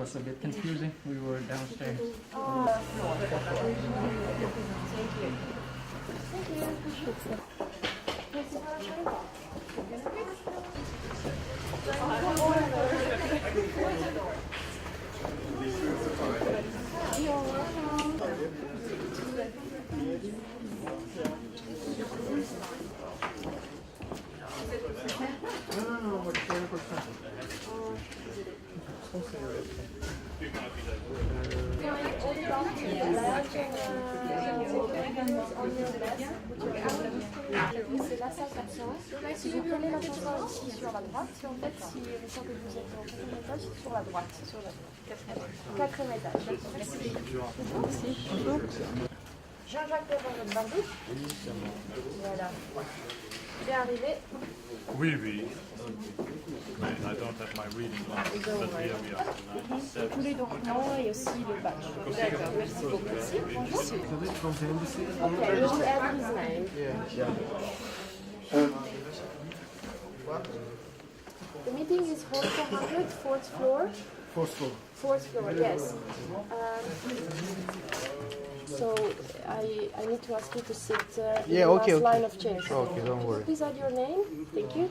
was a bit confusing. We were downstairs. C'est la salle patient. Si vous prenez l'ascenseur ici sur la droite, si en fait, si une fois que vous êtes au quatrième étage, c'est sur la droite. Quatrième étage. Merci. Bonjour. Jean-Jacques devant votre bandit. Voilà. Bien arrivé. Oui, oui. I don't have my reading glasses, but here we are. Tous les documents et aussi le badge. D'accord, merci beaucoup. Merci. Bonjour. Okay, you will add his name. The meeting is hall 400, fourth floor. Fourth floor, yes. So I need to ask you to sit in the last line of chairs. Okay, don't worry. Please add your name. Thank you.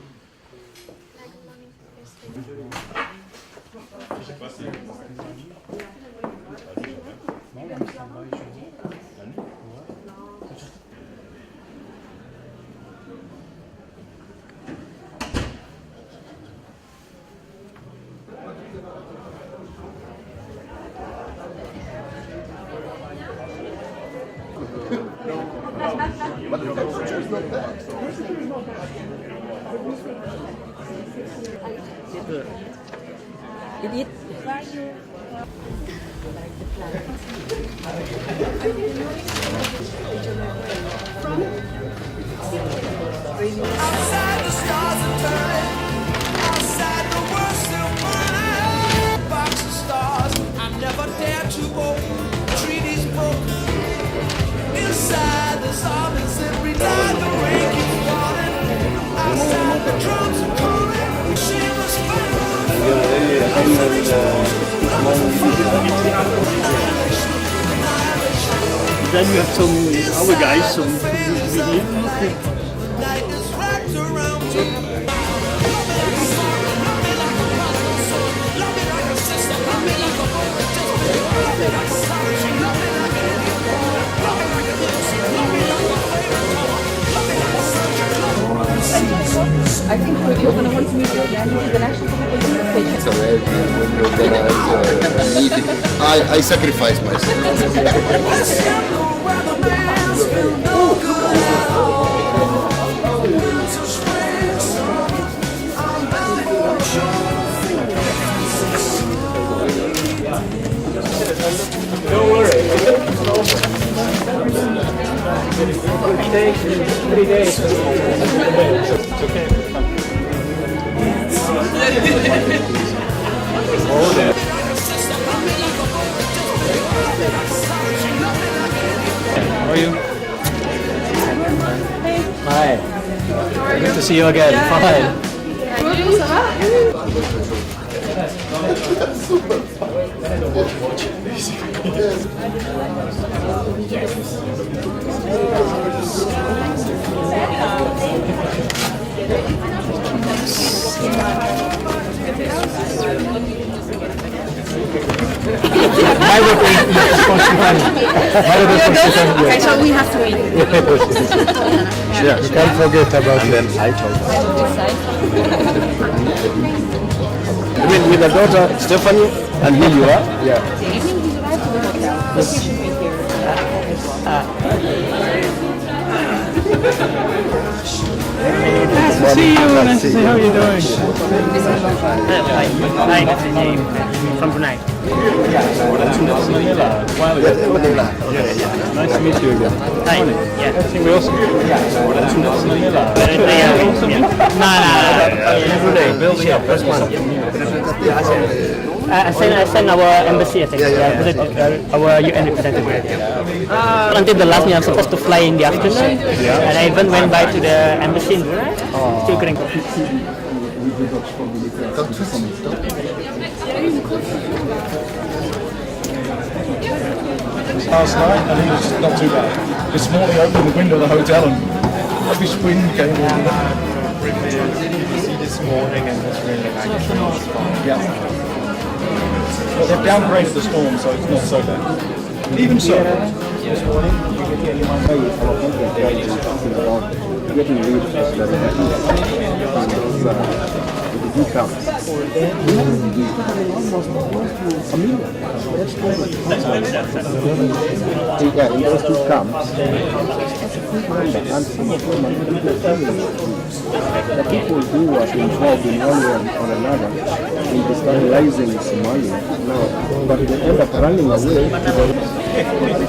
Outside the stars are turning, outside the world still burning. Box of stars, I never dare to open. Treaties broken. Inside the zombies every night the rain keeps falling. Outside the drums are calling. Shivers Then you have some other guys, some night is wrapped around me. Love me like a sister, love me like a brother, just love me like a son, love me like a love me like a music, love me like a favorite color, love me like a sunshine, I think we're going to want to meet you again with the national page. It's alright, when you're gonna need it. I sacrifice myself. where the man's feel no good. To spring sun, I'm bound for sure. Don't worry. 3 days. It's okay. Oh, there. How are you? Hi. Good to see you again. Fine. Okay, so we have to wait. Yeah, you can't forget about them. I told you mean with the daughter Stephanie and me you are? Yeah. The evening he's arrived to the hotel. He should be here. Nice to see you. Nice to see how you're doing. Hi, that's the name from Brunei. Manila. Nice to meet you again. Hi. Yeah. I think we also. Manila. No. Building up. First one. I sent our embassy, I think. Our UN representative. Until the last minute, I'm supposed to fly in the afternoon. And I even went by to the embassy in Brunei. Still couldn't. last night, and it was just not too bad. This morning, I opened the window of the hotel, and this wind came in. This morning and it's really like Yeah. But they've downgraded the storm, so it's not so bad. Even so. Getting rid of that with the decals. Yeah, in those two camps, and some of them are people family groups. The people who are involved in one way or another in destabilizing Somalia now, but they end up running away to the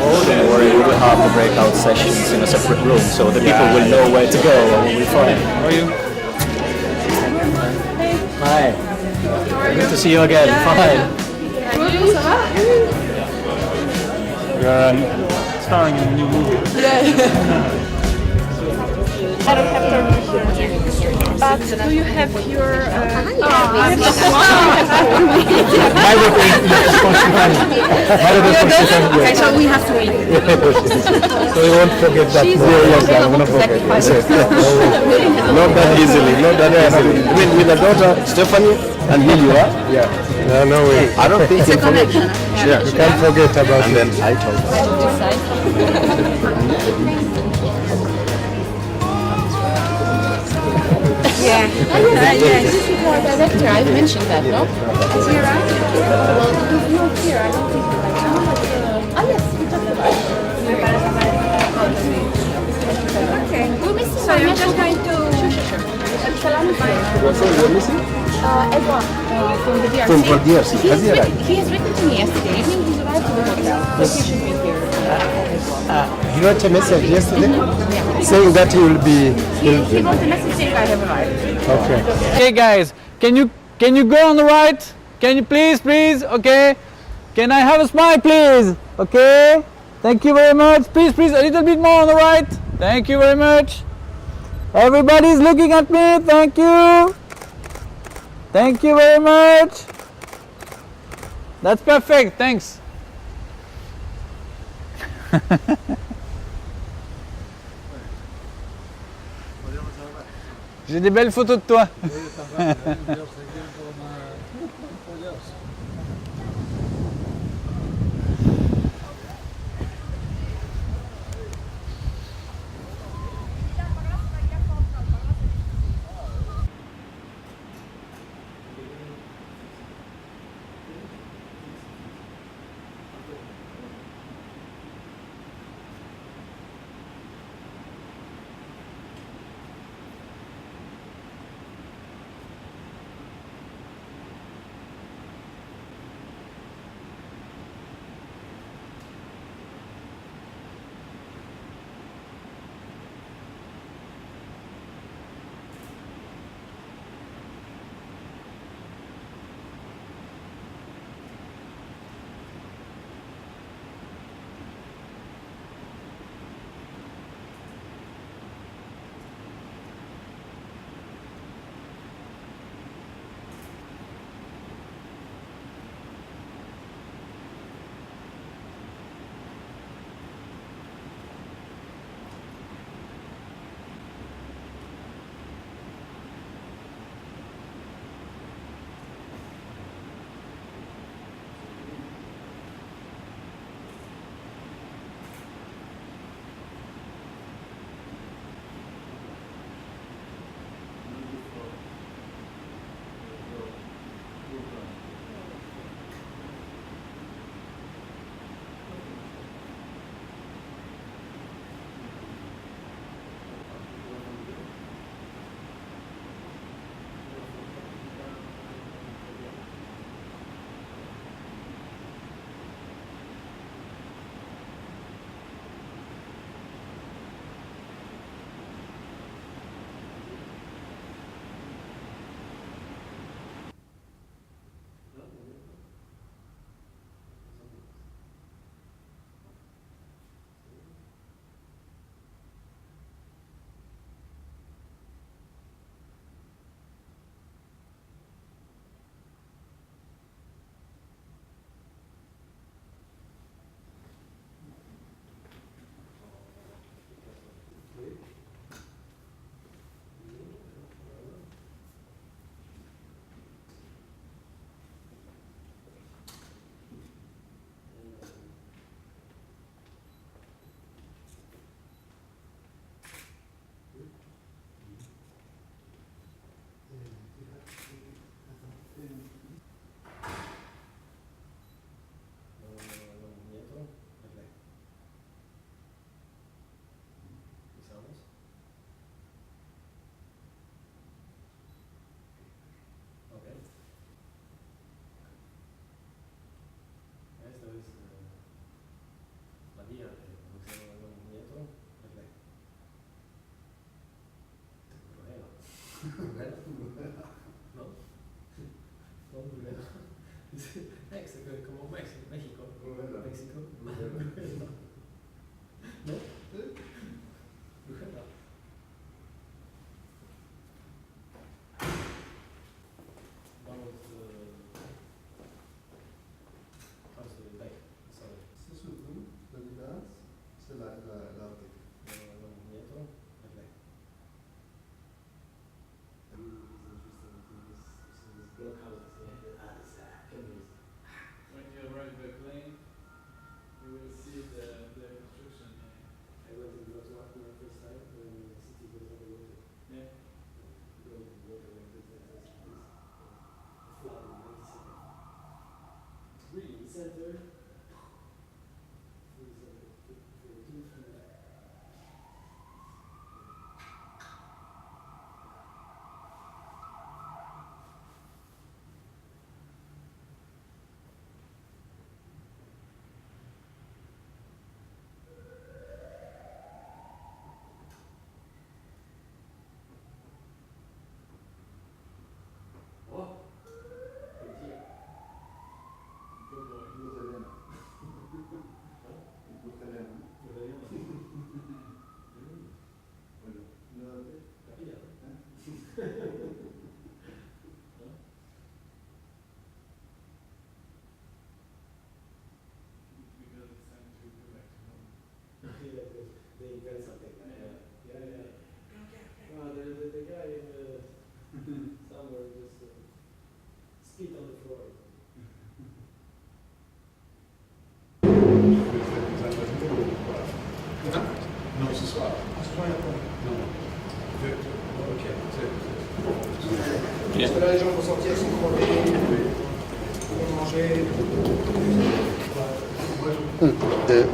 Or we will have the breakout sessions in a separate room, so the people will know where to go and we'll be fine. How are you? Hi. Good to see you again. Fine. You're starring in a new movie. I don't have permission. But do you have your... Okay, so we have to wait. So you won't forget that. Yes, I'm gonna forget. Not that easily, not that easily. I mean, with the daughter, Stephanie, and here you are. Yeah. No way. I don't think you can forget. Yeah. You can't forget about it. And then I told her. Yeah. Yes. This is our director. I've mentioned that, no? Kira? Well, he's not here. I don't think he's like that. Yes, we talked about it. Okay. We'll miss you. So you're just going to... Sure. So you're missing? Edouard from the DRC. From DRC. Has he arrived? He has written to me yesterday evening. He's arrived to the hotel. But he should be here. He wrote a message yesterday saying that he will be... He wrote a message saying I have arrived. Okay. Okay, guys, can you go on the right? Can you please? Okay. Can I have a smile, please? Okay. Thank you very much. Please, a little bit more on the right. Thank you very much. Everybody's looking at me. Thank you. Thank you very much. That's perfect. Thanks. J'ai des belles photos de toi.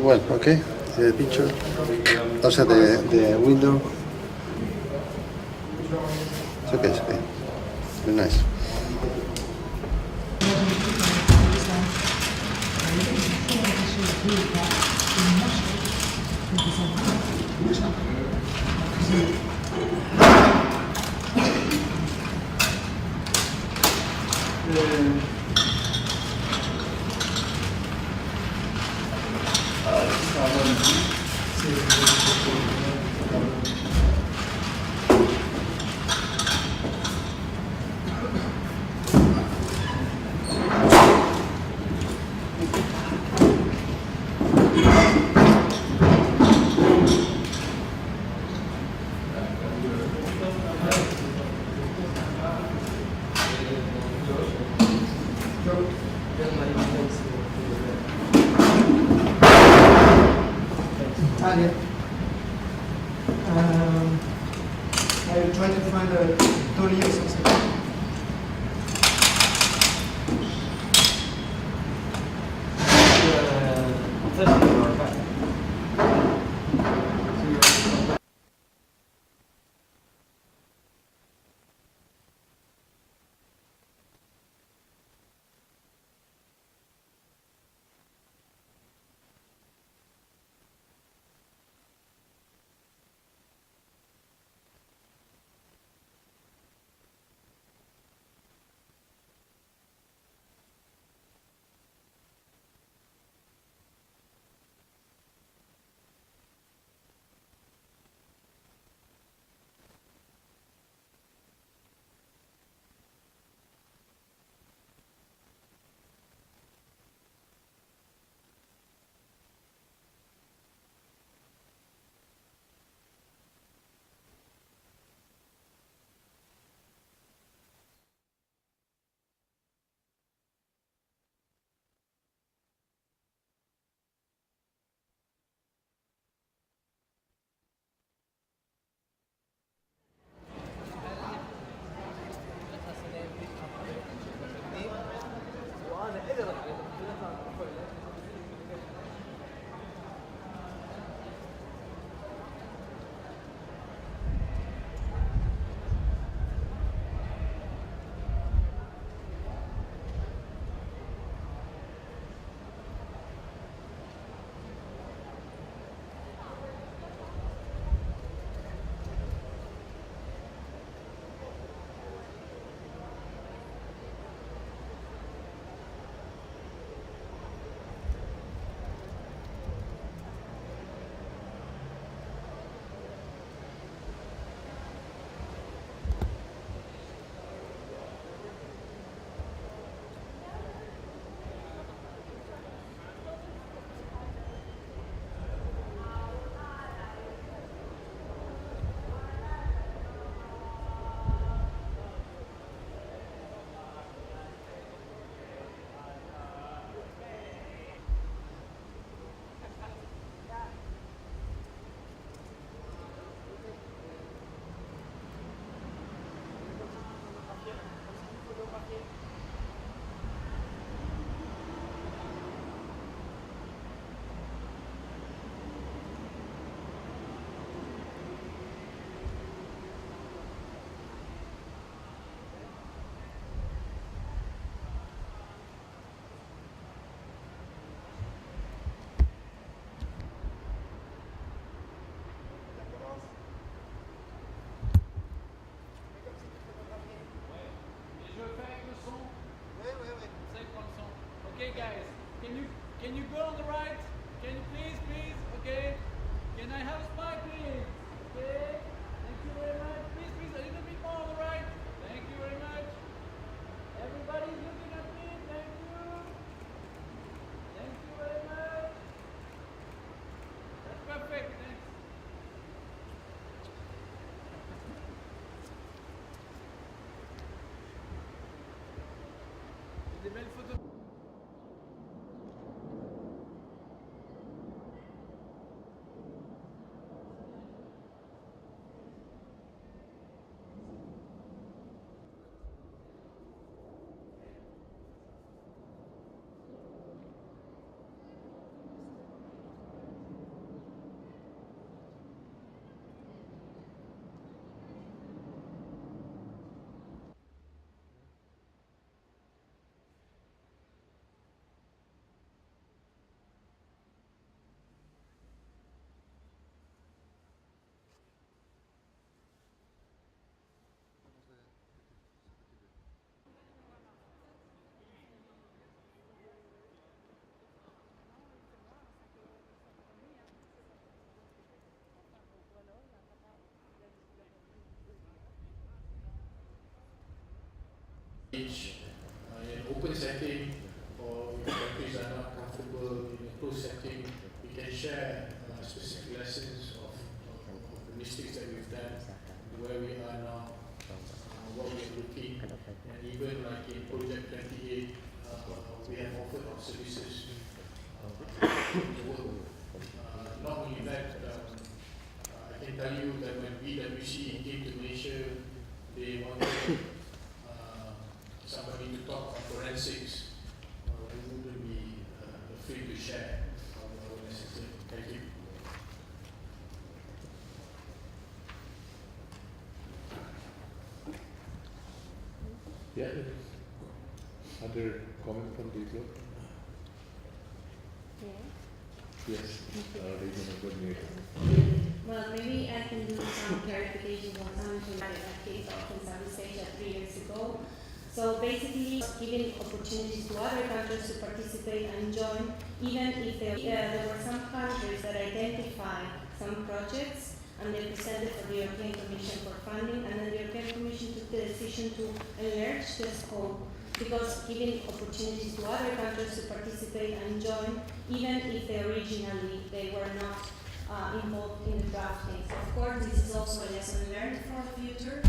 Well, okay. The picture. Also the window. It's okay. It's okay. Very nice. Italian. I try to find a Tony or something. logistics that we've done, where we are now, what we are looking, and even like in Project 28, we have offered our services to the world. Not only that, I can tell you that when PwC came to Malaysia, they wanted somebody to talk on forensics. We wouldn't be afraid to share our message. Thank you. Yeah. Other comment from the group? Yes. Regional coordinator. Well, maybe I can do some clarification on something like that case of Southeast Asia 3 years ago. So basically, giving opportunities to other countries to participate and join, even if there were some countries that identified some projects and they presented for the European Commission for funding, and then the European Commission took the decision to enlarge the scope, because giving opportunities to other countries to participate and join, even if originally they were not involved in the drafting. Of course, this is also a lesson learned for the future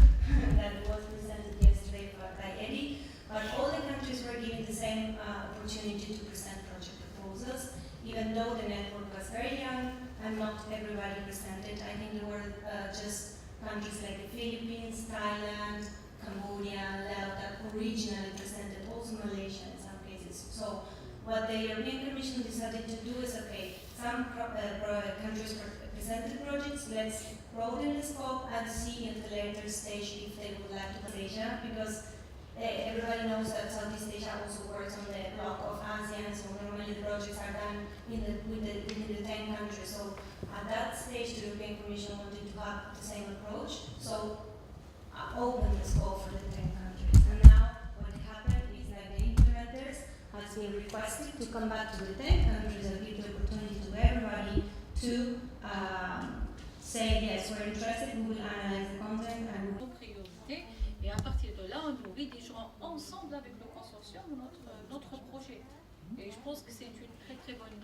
that was presented yesterday by Eddie, but all the countries were given the same opportunity to present project proposals, even though the network was very young and not everybody presented. I think there were just countries like the Philippines, Thailand, Cambodia, Laos that originally presented, also Malaysia in some cases. So what the European Commission decided to do is, okay, some countries presented projects, let's broaden the scope and see at the later stage if they would like to Asia, because everybody knows that Southeast Asia also works on the block of ASEAN, so normally the projects are done within the 10 countries. So at that stage, the European Commission wanted to have the same approach, so open the scope for the 10 countries. And now what happened is that the implementers has been requested to come back to the 10 countries and give the opportunity to everybody to say yes, we're interested, we will analyze the content and we will. Et à partir de là, on nous rédigerons ensemble avec le consortium notre projet. Et je pense que c'est une très bonne.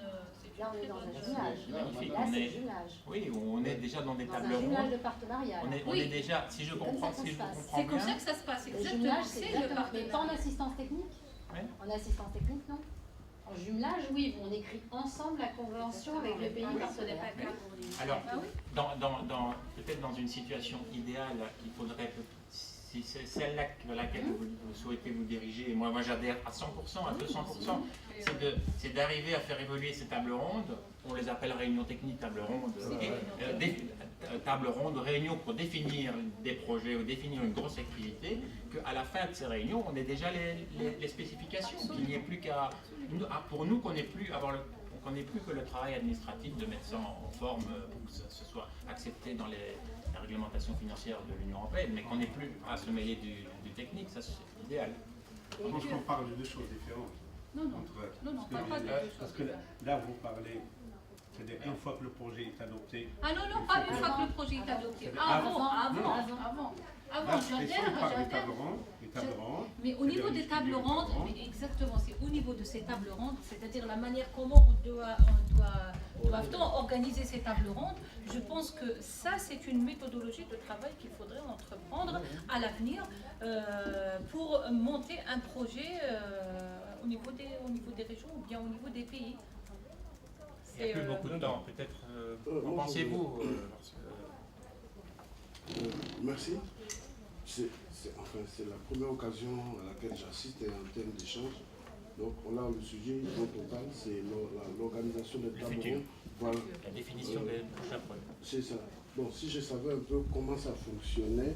Là, on est dans un jumelage. Magnifique. Là, c'est le jumelage. Oui, on est déjà dans des Dans tables un jumelage rondes. de partenariat. On est déjà, si je comprends bien. C'est comme ça que ça se passe, Le exactement. jumelage, c'est C'est le exactement. Mais partenariat. pas en assistance technique. En assistance technique, non. En jumelage, oui, on écrit ensemble la convention avec le pays partenaire. Alors, peut-être dans une situation idéale, il faudrait, si c'est celle-là vers laquelle vous souhaitez vous diriger, et moi j'adhère à 100%, à 200%, c'est d'arriver à faire évoluer ces tables rondes, on les appelle réunions techniques, tables rondes, tables rondes, réunions pour définir des projets ou définir une grosse activité, qu'à la fin de ces réunions, on ait déjà les spécifications, qu'il n'y ait plus qu'à, pour nous, qu'on n'ait plus que le travail administratif de mettre ça en forme pour que ce soit accepté dans la réglementation financière de l'Union européenne, mais qu'on n'ait plus à se mêler du technique, ça c'est idéal. Je pense qu'on parle de deux choses différentes. Non, pas de deux choses. Parce que là, vous parlez, c'est-à-dire une fois que le projet est adopté. Ah non, pas une fois que le projet est adopté. Avant, j'adhère. Mais au niveau des tables rondes, exactement, c'est au niveau de ces tables rondes, c'est-à-dire la manière comment doit-on organiser ces tables rondes. Je pense que ça, c'est une méthodologie de travail qu'il faudrait entreprendre à l'avenir pour monter un projet au niveau des régions ou bien au niveau des pays. Il n'y a plus beaucoup de temps, peut-être. Qu'en pensez-vous Merci. C'est la première occasion à laquelle j'assiste en termes d'échange. Donc là, le sujet dont on parle, c'est l'organisation des tables rondes. Voilà. La définition des prochains projets. C'est ça. Bon, si je savais un peu comment ça fonctionnait,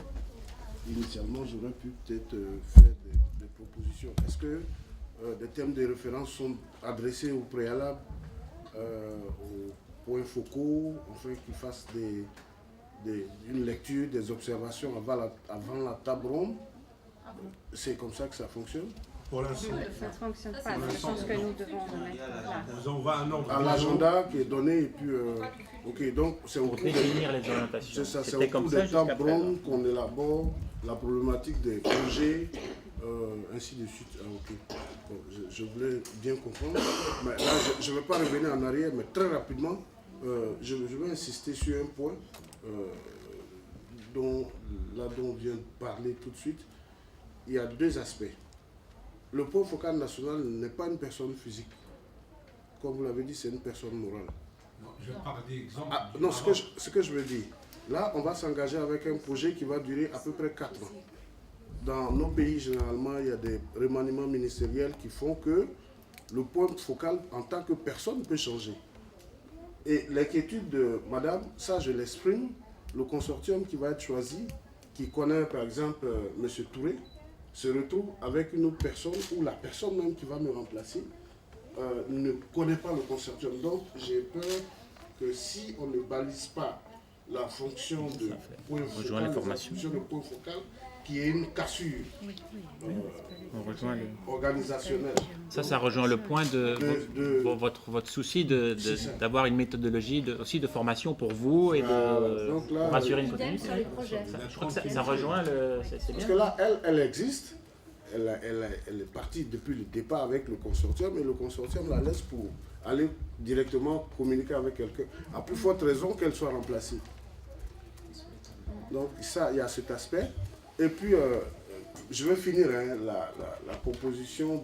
initialement, j'aurais pu peut-être faire des propositions. Est-ce que des thèmes de référence sont adressés au préalable, aux points focaux, enfin qu'ils fassent une lecture, des observations avant la table ronde? C'est comme ça que ça fonctionne? Pour l'instant, ça ne fonctionne pas. Je pense que nous devons le mettre là. Vous envoie un ordre. À l'agenda qui est donné et puis ok, donc c'est au cours définir les orientations. C'est ça, c'est au cours des tables rondes qu'on élabore la problématique des projets, ainsi de suite. Ah, ok. Bon, je voulais bien comprendre. Mais là, je ne vais pas revenir en arrière, mais très rapidement, je vais insister sur un point. dont on vient de parler tout de suite, il y a deux aspects. Le point focal national n'est pas une personne physique. Comme vous l'avez dit, c'est une personne morale. Non, je parle d'exemple. Ah, non, ce que je veux dire, là, on va s'engager avec un projet qui va durer à peu près 4 ans. Dans nos pays, généralement, il y a des remaniements ministériels qui font que le point focal, en tant que personne, peut changer. Et l'inquiétude de madame, ça je l'exprime, le consortium qui va être choisi, qui connaît par exemple M. Touré, se retrouve avec une autre personne ou la personne même qui va me remplacer ne connaît pas le consortium. Donc j'ai peur que si on ne balise pas la fonction de point focal, le point focal, qui est une cassure organisationnelle. Ça rejoint le point de votre souci d'avoir une méthodologie aussi de formation pour vous et pour assurer une continuité. Je crois que ça rejoint c'est bien. Parce que là, elle existe, elle est partie depuis le départ avec le consortium et le consortium la laisse pour aller directement communiquer avec quelqu'un. À plus forte raison qu'elle soit remplacée. Donc ça, il y a cet aspect. Et puis, je vais finir la proposition,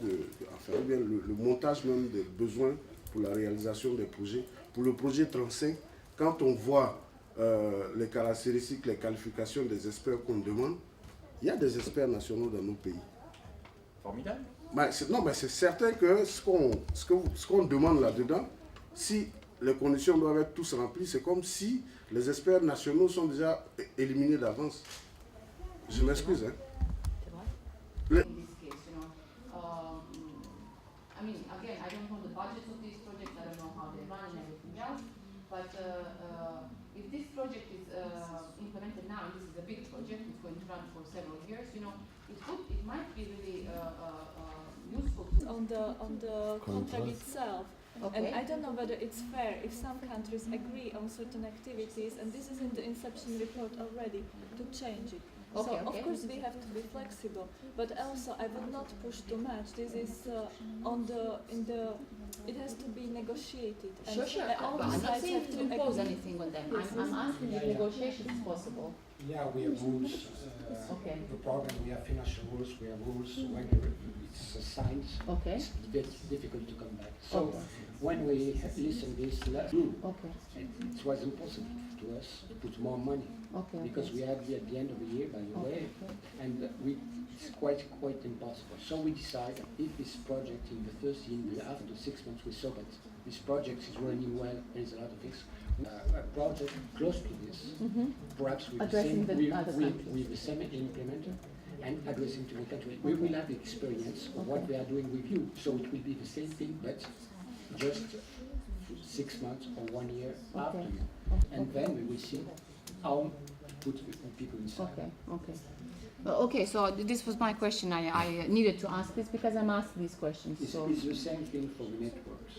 le montage même des besoins pour la réalisation des projets. Pour le projet 35, quand on voit les caractéristiques, les qualifications des experts qu'on demande, il y a des experts nationaux dans nos pays. Formidable. Non, mais c'est certain que ce qu'on demande là-dedans, si les conditions doivent être tous remplies, c'est comme si les experts nationaux sont déjà éliminés d'avance. Je m'excuse, hein. I mean, again, I don't know the budget of these projects, I don't know how they run and everything else, but if this project is implemented now, and this is a big project, it's going to run for several years, you know, it might be really useful on the contract itself. Okay. And I don't know whether it's fair if some countries agree on certain activities, and this is in the inception report already, to change it. Okay, So of course we have to be flexible, but also I would not push too much. This is it has to be negotiated. And Sure. all I'm not sides saying have to impose agree. anything on them. Yes, I'm asking if negotiation is possible. Yeah, we have rules. Okay. The problem, we have financial rules, we have rules when it's signed. Okay. It's very difficult to come back. So Okay. when we listen this last rule, Okay. it was impossible to us to put more money. Okay, Because we had at the end of the year, by the way, and it's quite impossible. So we decided if this project in the first year, after 6 months, we saw that this project is running well, there is a lot of things. A project close to this, perhaps with Addressing the other countries. with the same implementer and addressing to the country. We will have the experience of what we are doing with you, so it will be the same thing, but just 6 months or 1 year after you. And then we will see how to put people inside. Okay. Okay, so this was my question. I needed to ask this because I'm asked these questions. It's the same thing for the networks.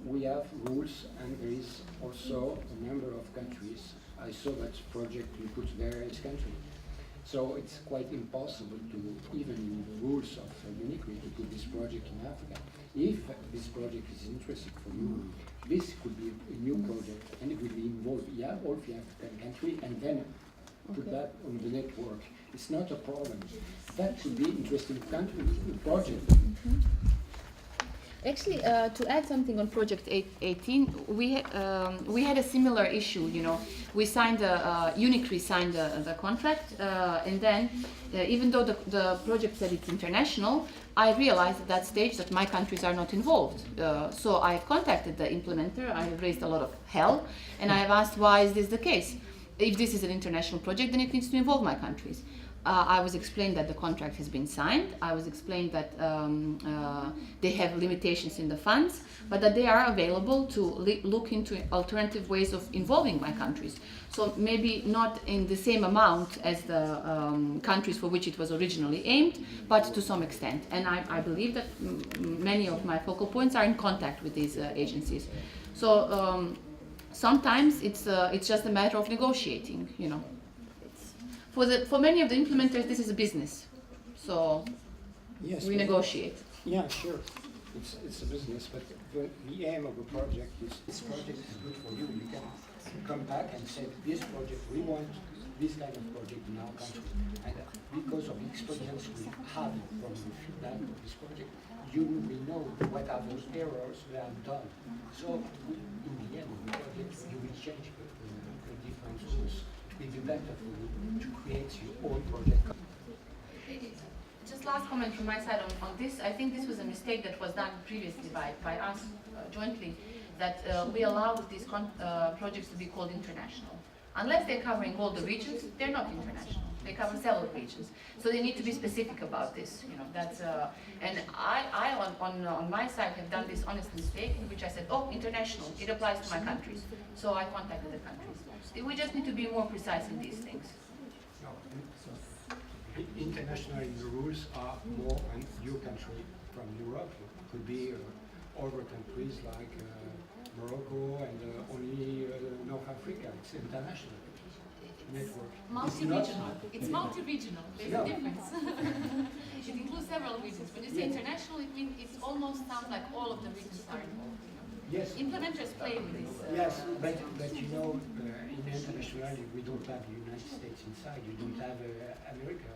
We have rules, and there is also a number of countries. I saw that project we put various countries. So it's quite impossible to, even in the rules of UNICRI, to put this project in Africa. If this project is interesting for you, this could be a new project, and it will be involved all the African country, and then put that on the network. It's not a problem. That could be interesting country project. Actually, to add something on Project 18, we had a similar issue. You know, we signed UNICRI signed the contract, and then even though the project said it's international, I realized at that stage that my countries are not involved. So I contacted the implementer. I raised a lot of hell, and I have asked why is this the case? If this is an international project, then it needs to involve my countries. I was explained that the contract has been signed. I was explained that they have limitations in the funds, but that they are available to look into alternative ways of involving my countries. So maybe not in the same amount as the countries for which it was originally aimed, but to some extent. And I believe that many of my focal points are in contact with these agencies. So sometimes it's just a matter of negotiating, you know. For many of the implementers, this is a business, so yes, we negotiate. Yeah, sure. It's a business, but the aim of the project is this project is good for you. You can come back and say this project we want this kind of project in our country. And because of the experience we have from the feedback of this project, we know what are those errors that are done. So in the end, you will change the different rules. It will be better for you to create your own project. Just last comment from my side on this. I think this was a mistake that was done previously by us jointly, that we allowed these projects to be called international. Unless they're covering all the regions, they're not international. They cover several regions, so they need to be specific about this. You know, that's and I on my side have done this honest mistake, in which I said, oh, international, it applies to my countries. So I contacted the countries. We just need to be more precise in these things. Internationally, the rules are more on your country from Europe. It could be other countries like Morocco and only North Africa. It's international network. Multi-regional. It's multi-regional. There's a difference. It includes several regions. When you say international, it means it almost sounds like all of the regions are involved. Yes. Implementers play with this. Yes, but you know, in international, we don't have the United States inside. You don't have America.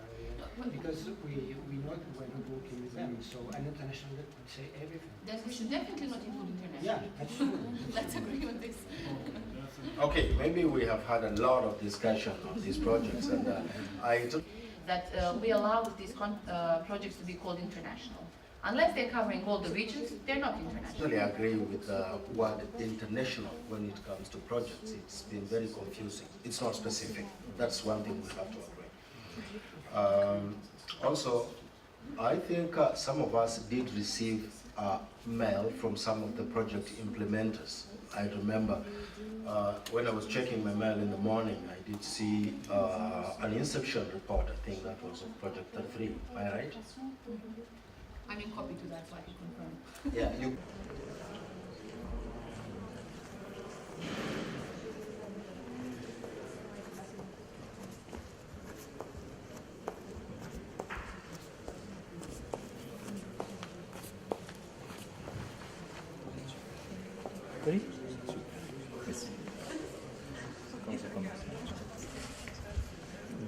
Because we're not working with them, so an international would say everything. We should definitely not include international. Yeah, that's true. Let's agree on this. Okay, maybe we have had a lot of discussion on these projects, and I took that we allow these projects to be called international. Unless they're covering all the regions, they're not international. I agree with the word international when it comes to projects. It's been very confusing. It's not specific. That's one thing we have to agree. Also, I think some of us did receive mail from some of the project implementers. I remember when I was checking my mail in the morning, I did see an inception report. I think that was of Project 33. Am I right? I'm in copy to that, so I can confirm. Yeah. You Ready?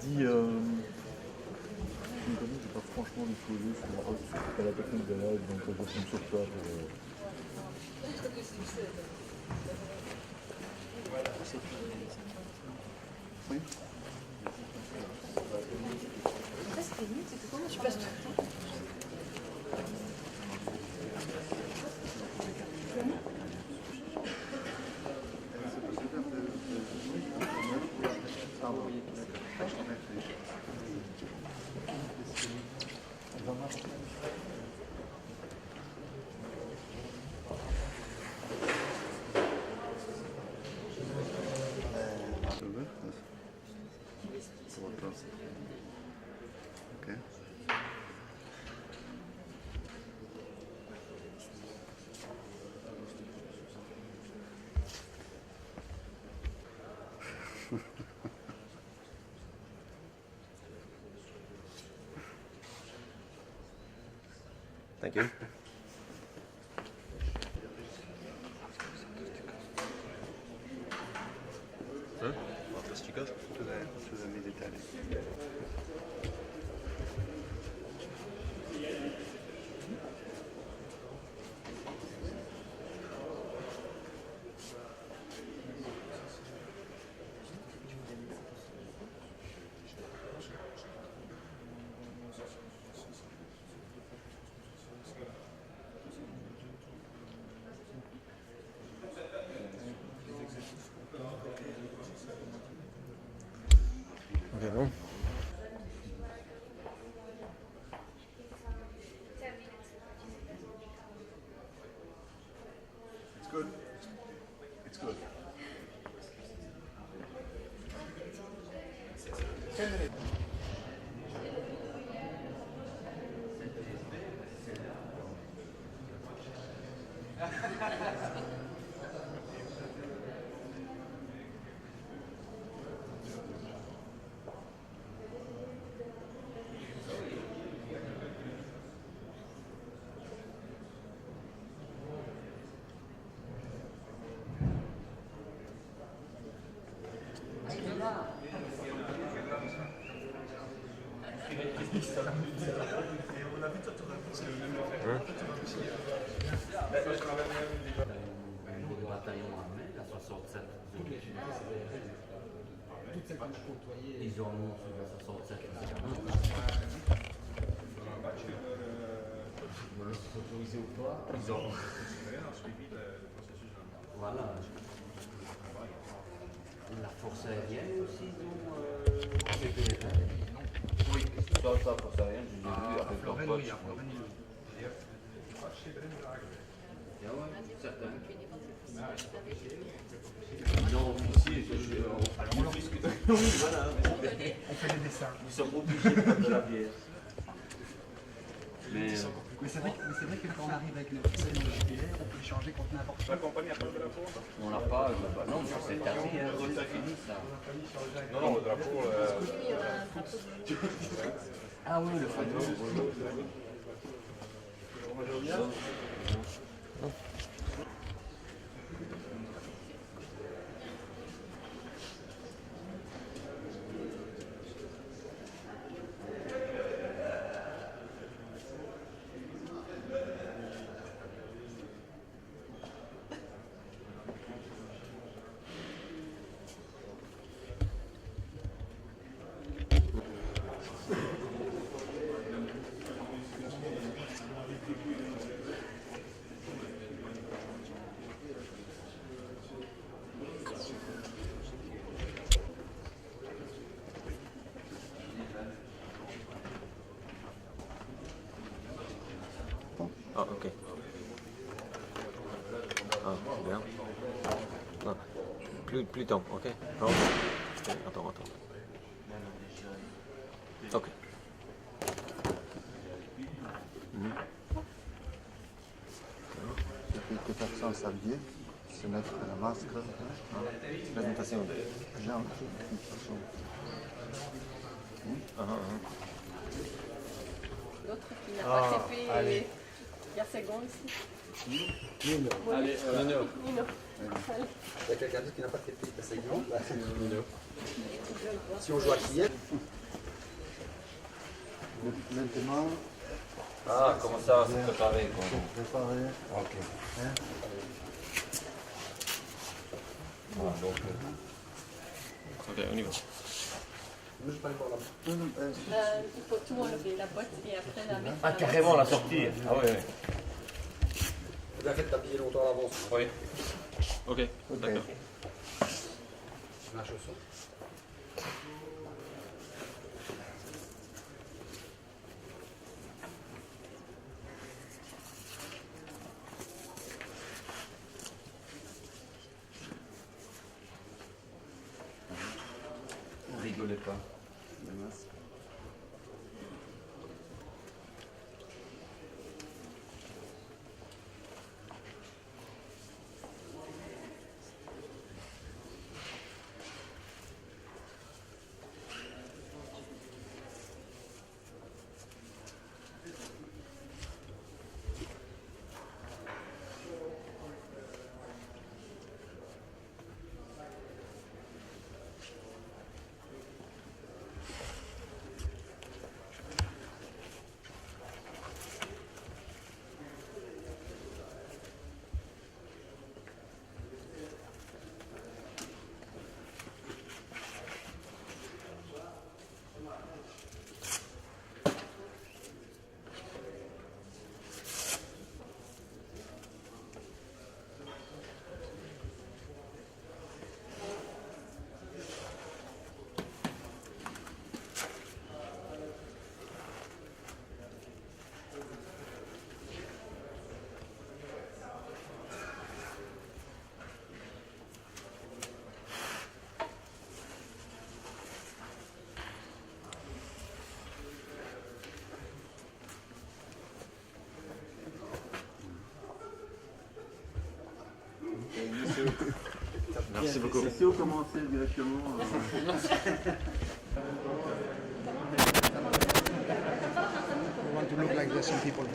Dis, je me connais, j'ai pas franchement déposé sur pas la technique de live, donc je tombe sur toi pour... Oui. Je passe tout. Okay. Thank you. Huh? Otros chicos? To the military. Okay, bon. It's good. It's good. 10 minutes. Ils ont sur 67. Autorisé ou pas, ils ont. Voilà. La force aérienne aussi, oui, ça, force aérienne, j'ai vu avec leur coach. Certains. Non, officiers, on leur discute. Voilà, on fait des dessins. Ils sont obligés de faire de la bière. Mais c'est vrai que quand on arrive avec le officiel de la bière, on peut échanger contre n'importe quoi. La compagnie a pas de drapeau? On l'a pas, non, c'est terminé, c'est fini ça. Non, non, le drapeau. Ah oui, le fameux. Ah, ok. Ah, c'est bien. Non. Plus tôt, ok. Non. Attends. Ok. Quelques personnes s'habiller, se mettre la masque. Présentation de gens. L'autre qui n'a pas tapé Garcegon ici. Nino. Allez, Nino. Il y a quelqu'un d'autre qui n'a pas tapé Garcegon? C'est Nino. Si on joue à Kiev. Maintenant. Ah, comment ça, c'est préparé quoi. Préparé. Ok. Voilà, donc. Ok, on y va. Il faut tout enlever, la boîte et après la mettre. Ah, carrément la sortir. Ah oui. Vous avez fait t'habiller longtemps à l'avance. Oui. Ok, d'accord. La chanson. Rigolez pas. Merci beaucoup. Si vous commencez directement. We want to look like there's some people.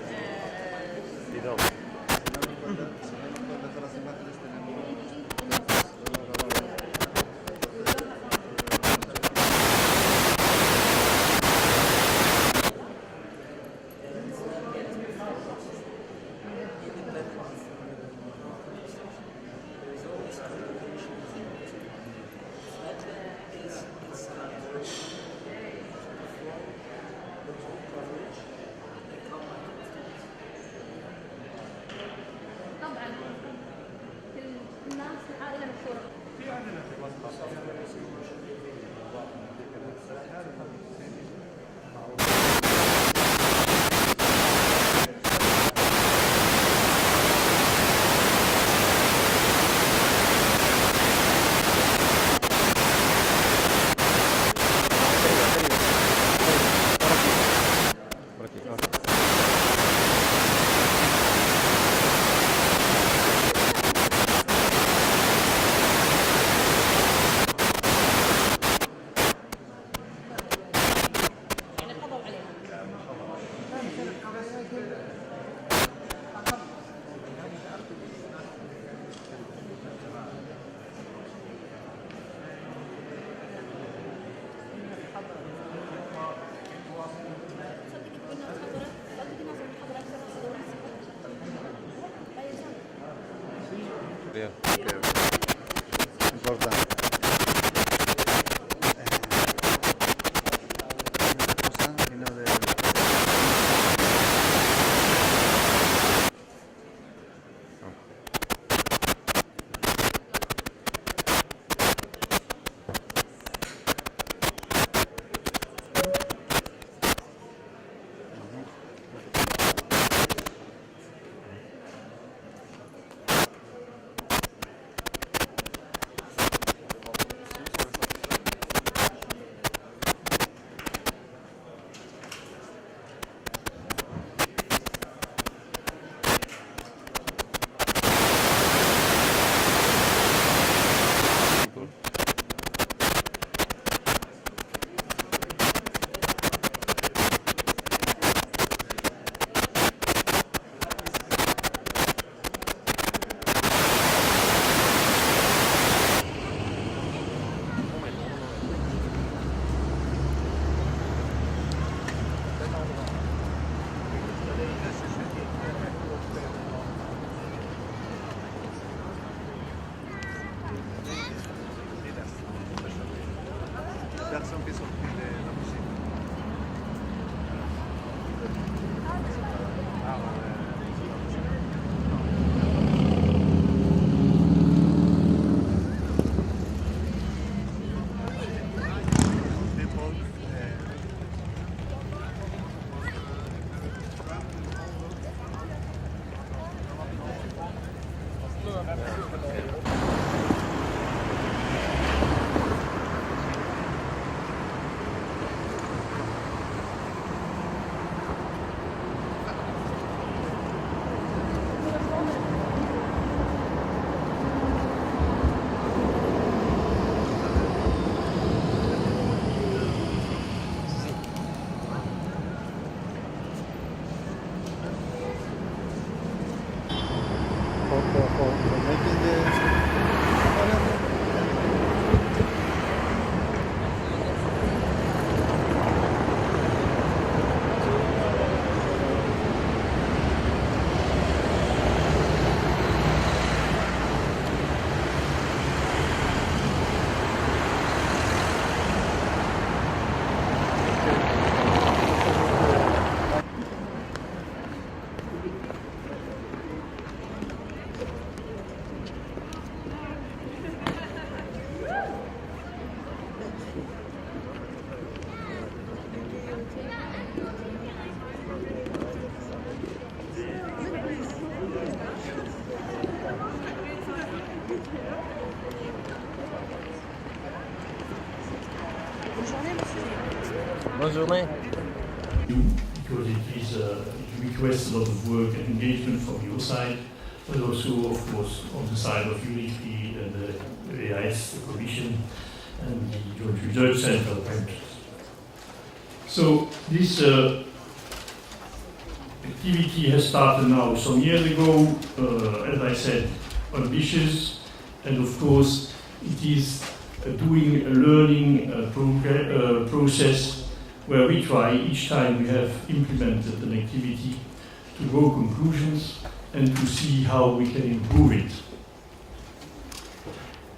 Yeah. Importante. Personne qui sortit de la musique. For making the Bonne journée. Because it requests a lot of work and engagement from your side, but also, of course, on the side of UNIFI and the AIS, the Commission, and the Joint Research Center. So this activity has started now some years ago, as I said, ambitious, and of course it is doing a learning process where we try each time we have implemented an activity to draw conclusions and to see how we can improve it.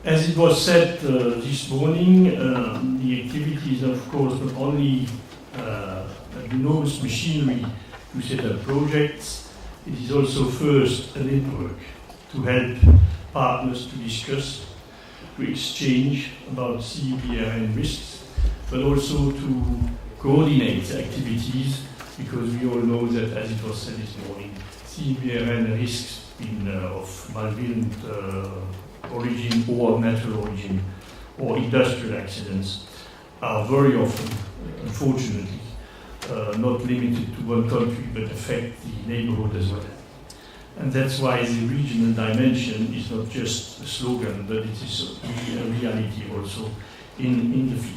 As it was said this morning, the activity is of course not only an enormous machinery to set up projects, it is also first a network to help partners to discuss, to exchange about CBRN risks, but also to coordinate activities, because we all know that, as it was said this morning, CBRN risks of malveillant origin or natural origin or industrial accidents are very often, unfortunately, not limited to one country but affect the neighborhood as well. And that's why the regional dimension is not just a slogan, but it is a reality also in the field.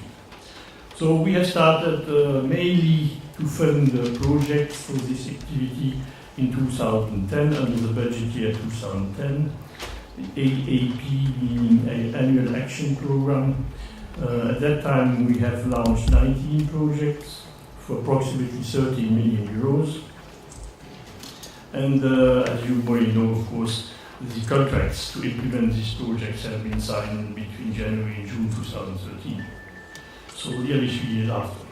So we have started mainly to fund the project for this activity in 2010 under the budget year 2010. The AAP meaning an Annual Action Program. At that time we have launched 19 projects for approximately 13 million euros. And as you already know, of course, the contracts to implement these projects have been signed between January and June 2013. So nearly 3 years after.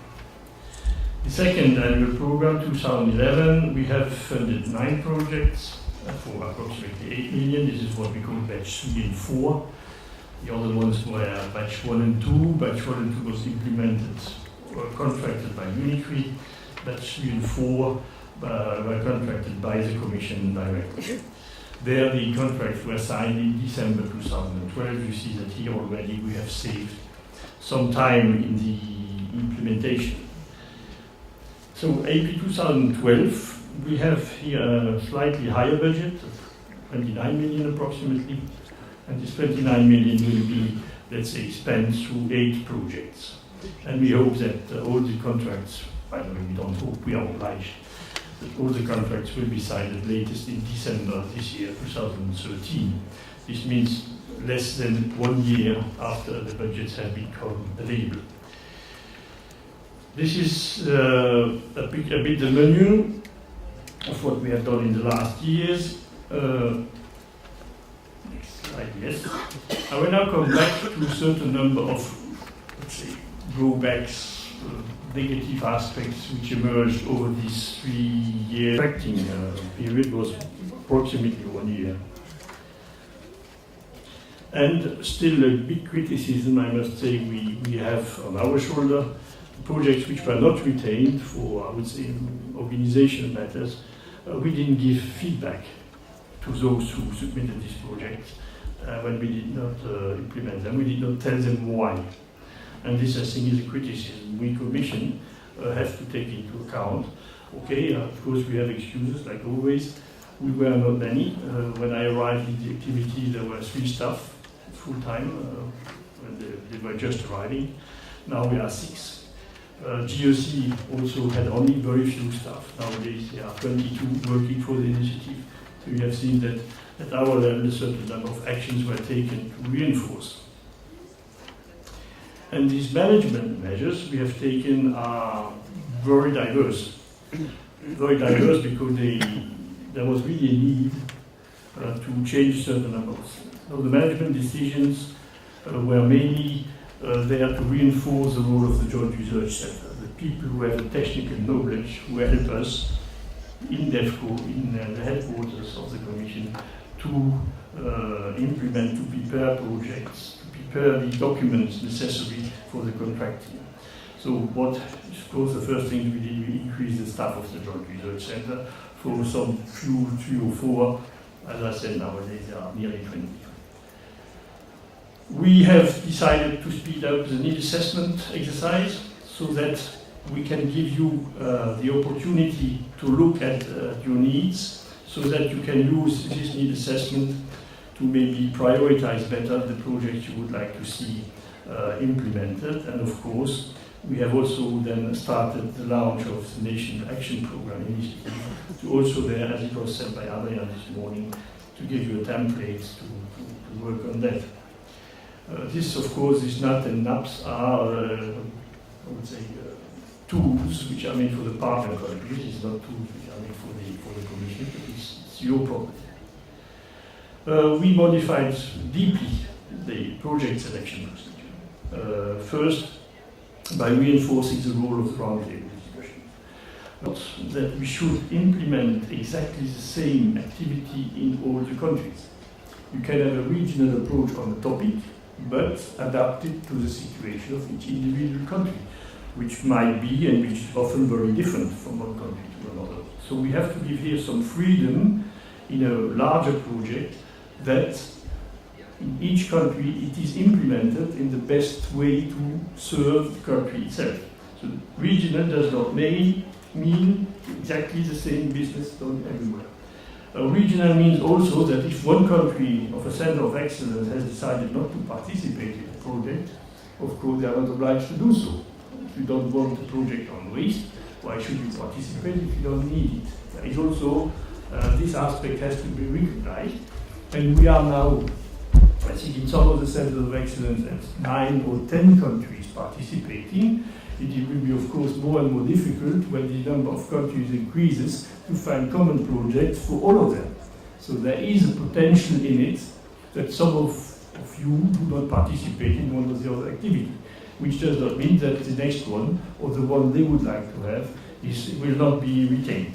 The second annual program, 2011, we have funded 9 projects for approximately 8 million. This is what we call batch 3 and 4. The other ones were batch 1 and 2. Batch 1 and 2 was implemented or contracted by Unicry. Batch 3 and 4 were contracted by the Commission directly. There the contracts were signed in December 2012. You see that here already we have saved some time in the implementation. So April 2012, we have here a slightly higher budget, 29 million approximately, and this 29 million will be, let's say, spent through 8 projects. And we hope that all the contracts, by the way, we don't hope, we are obliged, that all the contracts will be signed at latest in December this year, 2013. This means less than 1 year after the budgets have become available. This is a bit the menu of what we have done in the last years. Next slide, yes. I will now come back to a certain number of, let's say, drawbacks, negative aspects which emerged over this 3-year contracting period, was approximately 1 year. And still a big criticism, I must say, we have on our shoulder. Projects which were not retained for, I would say, organizational matters. We didn't give feedback to those who submitted these projects when we did not implement them. We did not tell them why. And this, I think, is a criticism we Commission have to take into account. Okay, of course, we have excuses, like always. We were not many. When I arrived in the activity, there were 3 staff full-time when they were just arriving. Now we are 6. GOC also had only very few staff. Nowadays there are 22 working for the initiative. So we have seen that at our level a certain number of actions were taken to reinforce. And these management measures we have taken are very diverse. Very diverse because there was really a need to change certain numbers. So the management decisions were mainly there to reinforce the role of the Joint Research Center, the people who have the technical knowledge, who help us in DEFCO, in the headquarters of the Commission, to implement, to prepare projects, to prepare the documents necessary for the contracting. So what, of course, the first thing we did, we increased the staff of the Joint Research Center for some few, 3 or 4. As I said, nowadays there are nearly 20. We have decided to speed up the need assessment exercise so that we can give you the opportunity to look at your needs so that you can use this need assessment to maybe prioritize better the projects you would like to see implemented. And of course, we have also then started the launch of the Nation Action Program initiative to also there, as it was said by Adrian this morning, to give you a template to work on that. This, of course, is not, and NAPs are, I would say, tools which are made for the partner countries. It's not tools which are made for the Commission, but it's your property. We modified deeply the project selection procedure. First, by reinforcing the role of the roundtable discussion. Not that we should implement exactly the same activity in all the countries. You can have a regional approach on a topic, but adapt it to the situation of each individual country, which might be and which is often very different from one country to another. So we have to give here some freedom in a larger project that in each country it is implemented in the best way to serve the country itself. So regional does not mean exactly the same business done everywhere. Regional means also that if one country of a center of excellence has decided not to participate in a project, of course they are not obliged to do so. If you don't want a project on waste, why should you participate if you don't need it? There is also, this aspect has to be recognized, and we are now, I think in some of the centers of excellence, at 9 or 10 countries participating. It will be, of course, more and more difficult when the number of countries increases to find common projects for all of them. So there is a potential in it that some of you do not participate in one or the other activity, which does not mean that the next one or the one they would like to have will not be retained.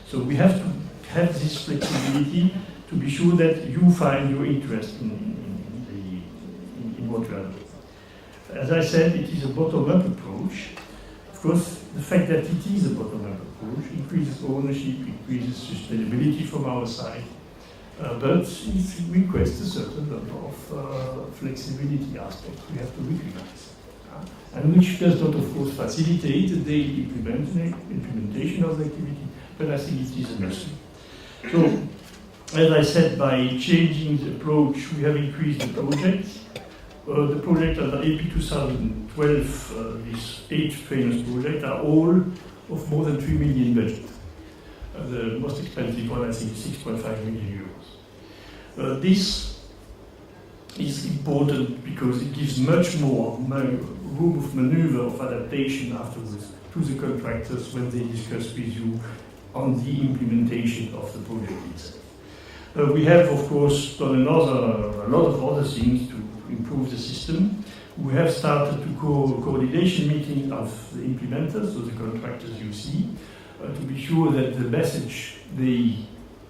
So we have to have this flexibility to be sure that you find your interest in what you are doing. As I said, it is a bottom-up approach. Of course, the fact that it is a bottom-up approach increases ownership, increases sustainability from our side, but it requests a certain number of flexibility aspects we have to recognize, and which does not, of course, facilitate the daily implementation of the activity, but I think it is a must. So, as I said, by changing the approach, we have increased the projects. The project under AP 2012, these 8 trainers projects, are all of more than 3 million budget. The most expensive one, I think, 6.5 million euros. This is important because it gives much more room of maneuver, of adaptation afterwards to the contractors when they discuss with you on the implementation of the project itself. We have, of course, done a lot of other things to improve the system. We have started to coordination meetings of the implementers, so the contractors you see, to be sure that the message they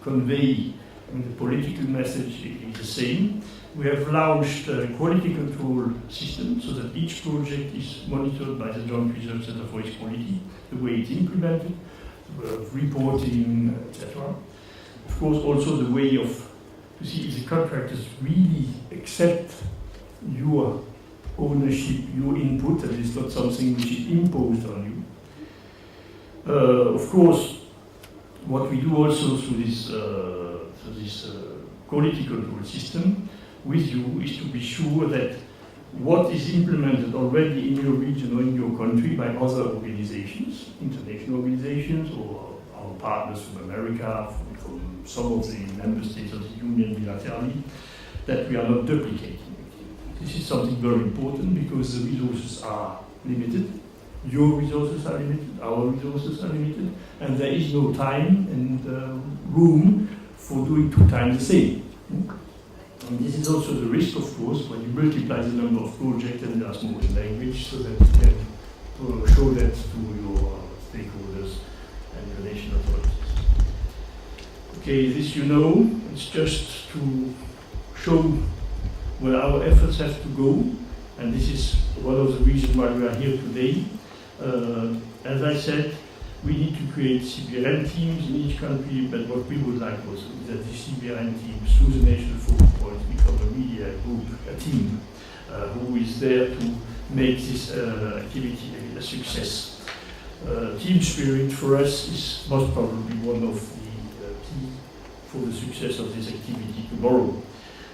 convey, the political message, is the same. We have launched a quality control system so that each project is monitored by the Joint Research Center for its quality, the way it's implemented, reporting, etc. Of course, also the way to see if the contractors really accept your ownership, your input, and it's not something which is imposed on you. Of course, what we do also through this quality control system with you is to be sure that what is implemented already in your region or in your country by other organizations, international organizations, or our partners from America, from some of the member states of the Union bilaterally, that we are not duplicating. This is something very important because the resources are limited. Your resources are limited, our resources are limited, and there is no time and room for doing 2 times the same. And this is also the risk, of course, when you multiply the number of projects and ask more in language so that you can show that to your stakeholders and relation authorities. Okay, this you know, it's just to show where our efforts have to go, and this is one of the reasons why we are here today. As I said, we need to create CBRN teams in each country, but what we would like also is that the CBRN teams, through the national focal points, become a media group, a team, who is there to make this activity a success. Team spirit for us is most probably one of the key for the success of this activity tomorrow.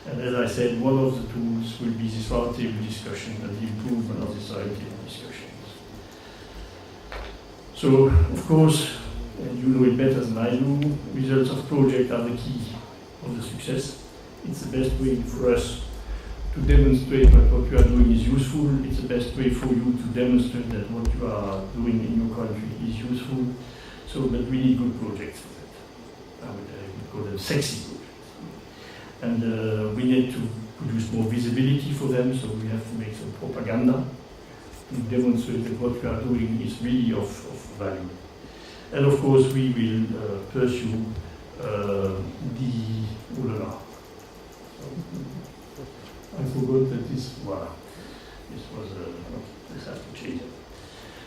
And as I said, one of the tools will be this roundtable discussion and the improvement of the scientific discussions. So, of course, and you know it better than I do, results of project are the key of the success. It's the best way for us to demonstrate that what you are doing is useful. It's the best way for you to demonstrate that what you are doing in your country is useful. So, but we need good projects for that. I would call them sexy projects. And we need to produce more visibility for them, so we have to make some propaganda to demonstrate that what we are doing is really of value. And of course, we will pursue I forgot that this was, this has to change.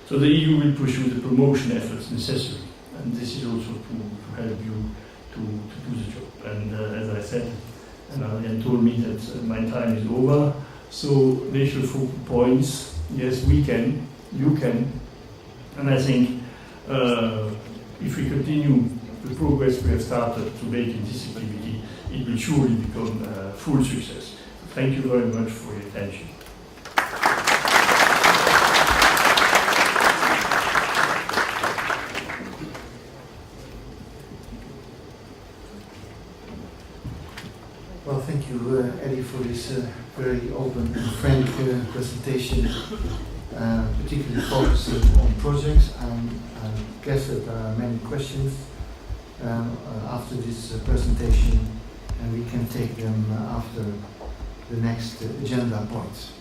So the EU will pursue the promotion efforts necessary, and this is also to help you to do the job. And as I said, and Ariane told me that my time is over, so national focal points, yes, we can, you can, and I think if we continue the progress we have started to make in this activity, it will surely become a full success. Thank you very much for your attention. Well, thank you, Eddie, for this very open and frank presentation, particularly focusing on projects. I guess that there are many questions. after this presentation, and we can take them after the next agenda point.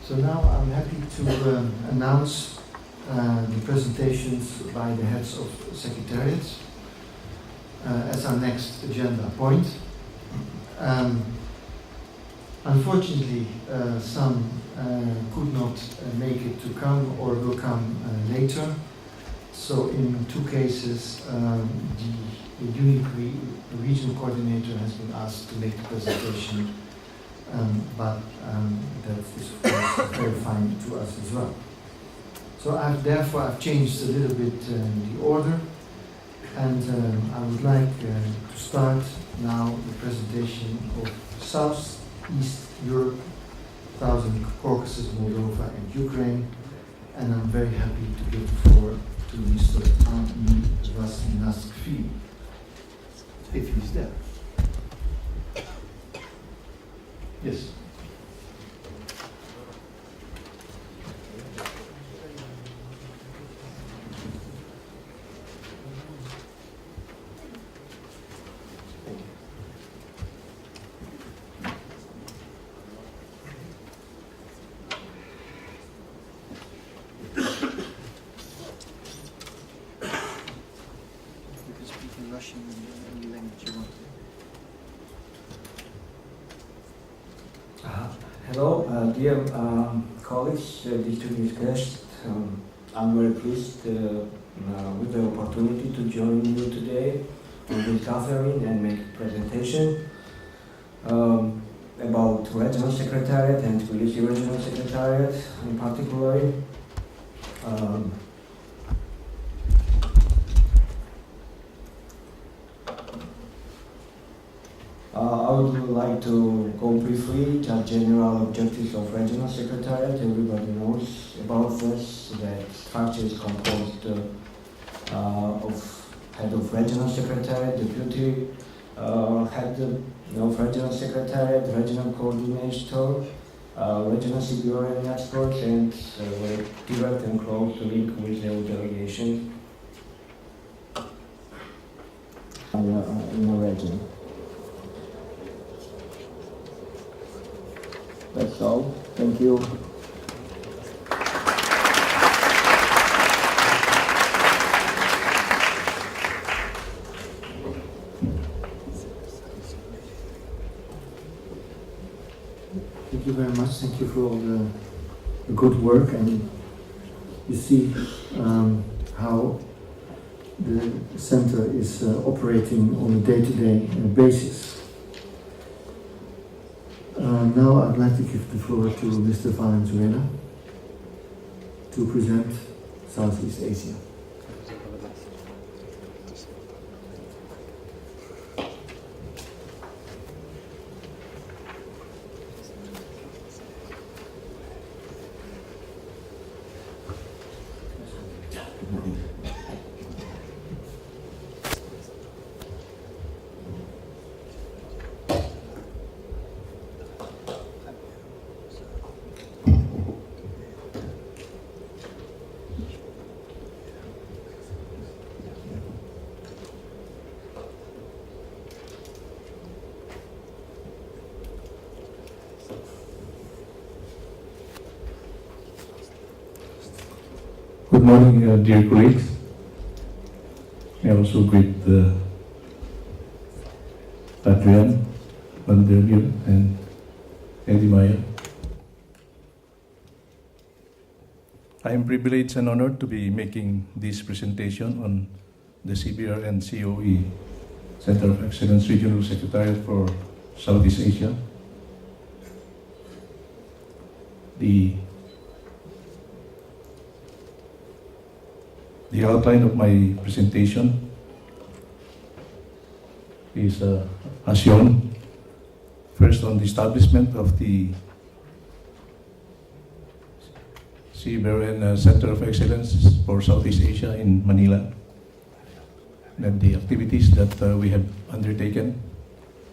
So now I'm happy to announce the presentations by the heads of secretariats as our next agenda point. Unfortunately, some could not make it to come or will come later. So in two cases, the UNIC regional coordinator has been asked to make the presentation, but that is of course very fine to us as well. So therefore I've changed a little bit the order, and I would like to start now the presentation of Southeast Europe, Southern Caucasus, Moldova and Ukraine, and I'm very happy to give the floor to Mr. Andy Vasinaskvi, if he's there. Yes. Hello, dear colleagues, distinguished guests. I'm very pleased with the opportunity to join you today on this gathering and make a presentation about Regional Secretariat and Tbilisi Regional Secretariat in particular. I would like to go briefly to general objectives of Regional Secretariat. Everybody knows about this, that structure is composed of head of Regional Secretariat, deputy head of Regional Secretariat, regional coordinator, regional Siberian experts, and direct and close link with the delegation in the region. That's all. Thank you. Thank you very much. Thank you for all the good work, and you see how the center is operating on a day-to-day basis. Now I'd like to give the floor to Mr. Valenzuela to present Southeast Asia. Good morning, dear colleagues. I also greet Adrian Van der Wiel and Eddie Meyer. I am privileged and honored to be making this presentation on the CBR and COE, Center of Excellence Regional Secretariat for Southeast Asia. The outline of my presentation is as shown. First, on the establishment of the CBRN Center of Excellence for Southeast Asia in Manila, and the activities that we have undertaken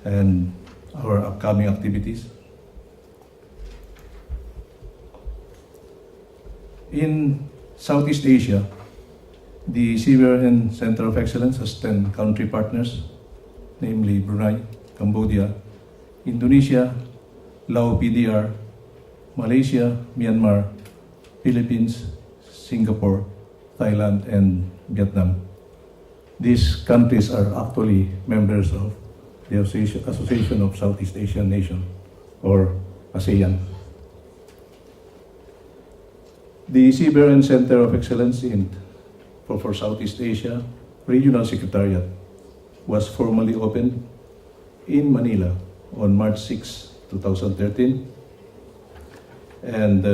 and our upcoming activities. In Southeast Asia, The CBRN Center of Excellence has 10 country partners, namely Brunei, Cambodia, Indonesia, Lao PDR, Malaysia, Myanmar, Philippines, Singapore, Thailand, and Vietnam. These countries are actually members of the Association of Southeast Asian Nations, or ASEAN. The CBRN Center of Excellence for Southeast Asia Regional Secretariat was formally opened in Manila on March 6, 2013. And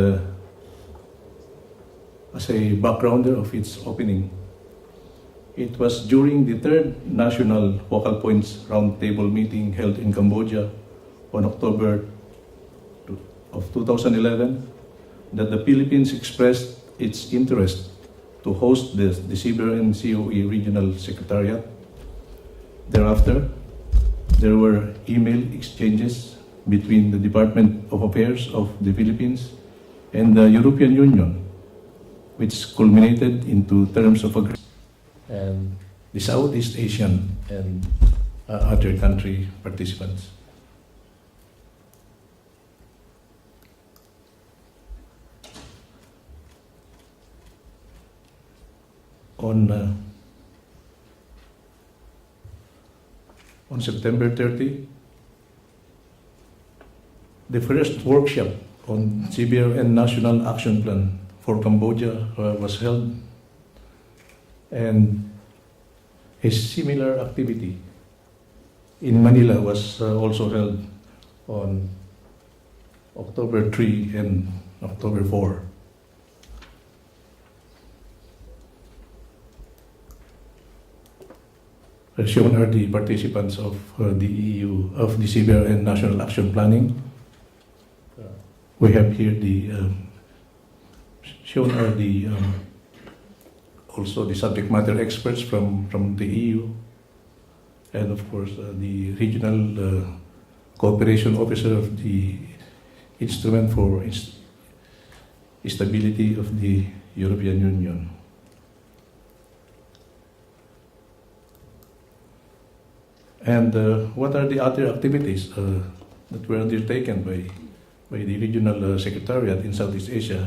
as a backgrounder of its opening, it was during the third National Focal Points Roundtable meeting held in Cambodia on October of 2011 that the Philippines expressed its interest to host the CBRN COE Regional Secretariat. Thereafter, there were email exchanges between the Department of Affairs of the Philippines and the European Union, which culminated into terms of agreement and the Southeast Asian and other country participants. On September 30, the first workshop on CBRN National Action Plan for Cambodia was held, and a similar activity in Manila was also held on October 3 and October 4. Shown are the participants of the EU, of the CBRN National Action Planning. We have here shown are the also the subject matter experts from the EU, and of course the regional cooperation officer of the Instrument for Stability of the European Union. And what are the other activities that were undertaken by the Regional Secretariat in Southeast Asia?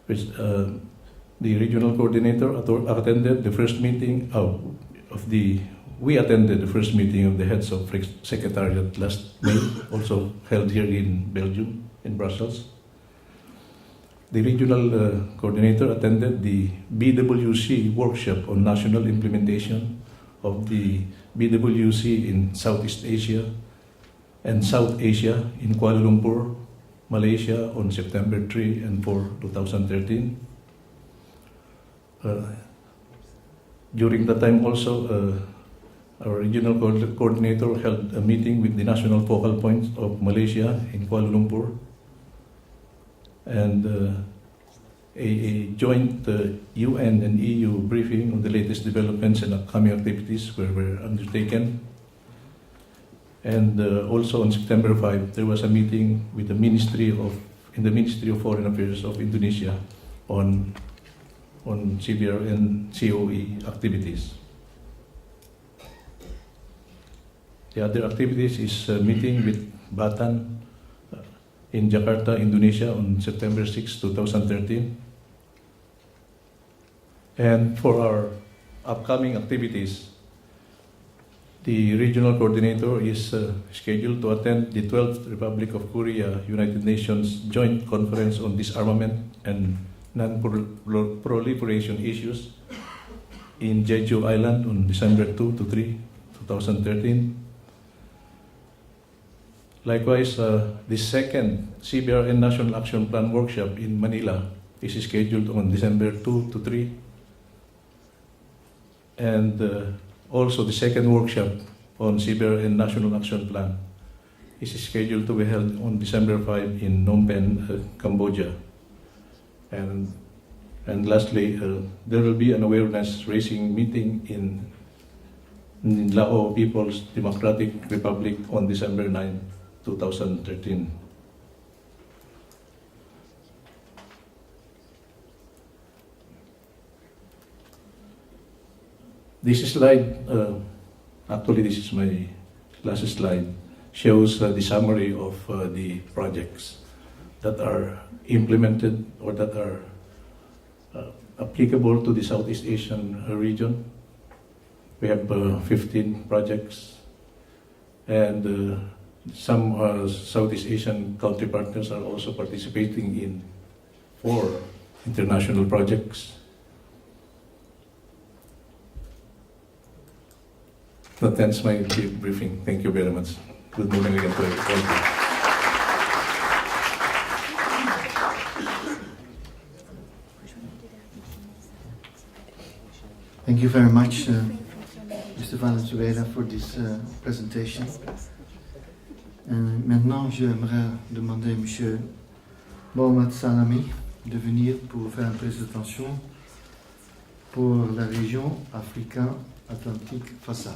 Which, the regional coordinator attended the first meeting we attended the first meeting of the heads of Secretariat last May, also held here in Belgium, in Brussels. The regional coordinator attended the BWC workshop on national implementation of the BWC in Southeast Asia and South Asia in Kuala Lumpur, Malaysia on September 3 and 4, 2013. During that time also, our regional coordinator held a meeting with the national focal points of Malaysia in Kuala Lumpur, and a joint UN and EU briefing on the latest developments and upcoming activities were undertaken. And also on September 5, there was a meeting with the Ministry of Foreign Affairs of Indonesia on CBRN COE activities. The other activities is a meeting with Batan in Jakarta, Indonesia on September 6, 2013. And for our upcoming activities, the regional coordinator is scheduled to attend the 12th Republic of Korea United Nations Joint Conference on Disarmament and Non-Proliferation Issues in Jeju Island on December 2 to 3, 2013. Likewise, the second CBRN National Action Plan workshop in Manila is scheduled on December 2 to 3. And also the second workshop on CBRN National Action Plan is scheduled to be held on December 5 in Phnom Penh, Cambodia. And lastly, there will be an awareness raising meeting in Lao People's Democratic Republic on December 9, 2013. This slide, actually this is my last slide, shows the summary of the projects that are implemented or that are applicable to the Southeast Asian region. We have 15 projects, and some Southeast Asian country partners are also participating in 4 international projects. That ends my briefing. Thank you very much. Good morning again to everyone. Thank you very much, Mr. Valenzuela, for this presentation. Maintenant, j'aimerais demander à M. Mohamed Salami de venir pour faire une présentation pour la région Afrique-Atlantique façade.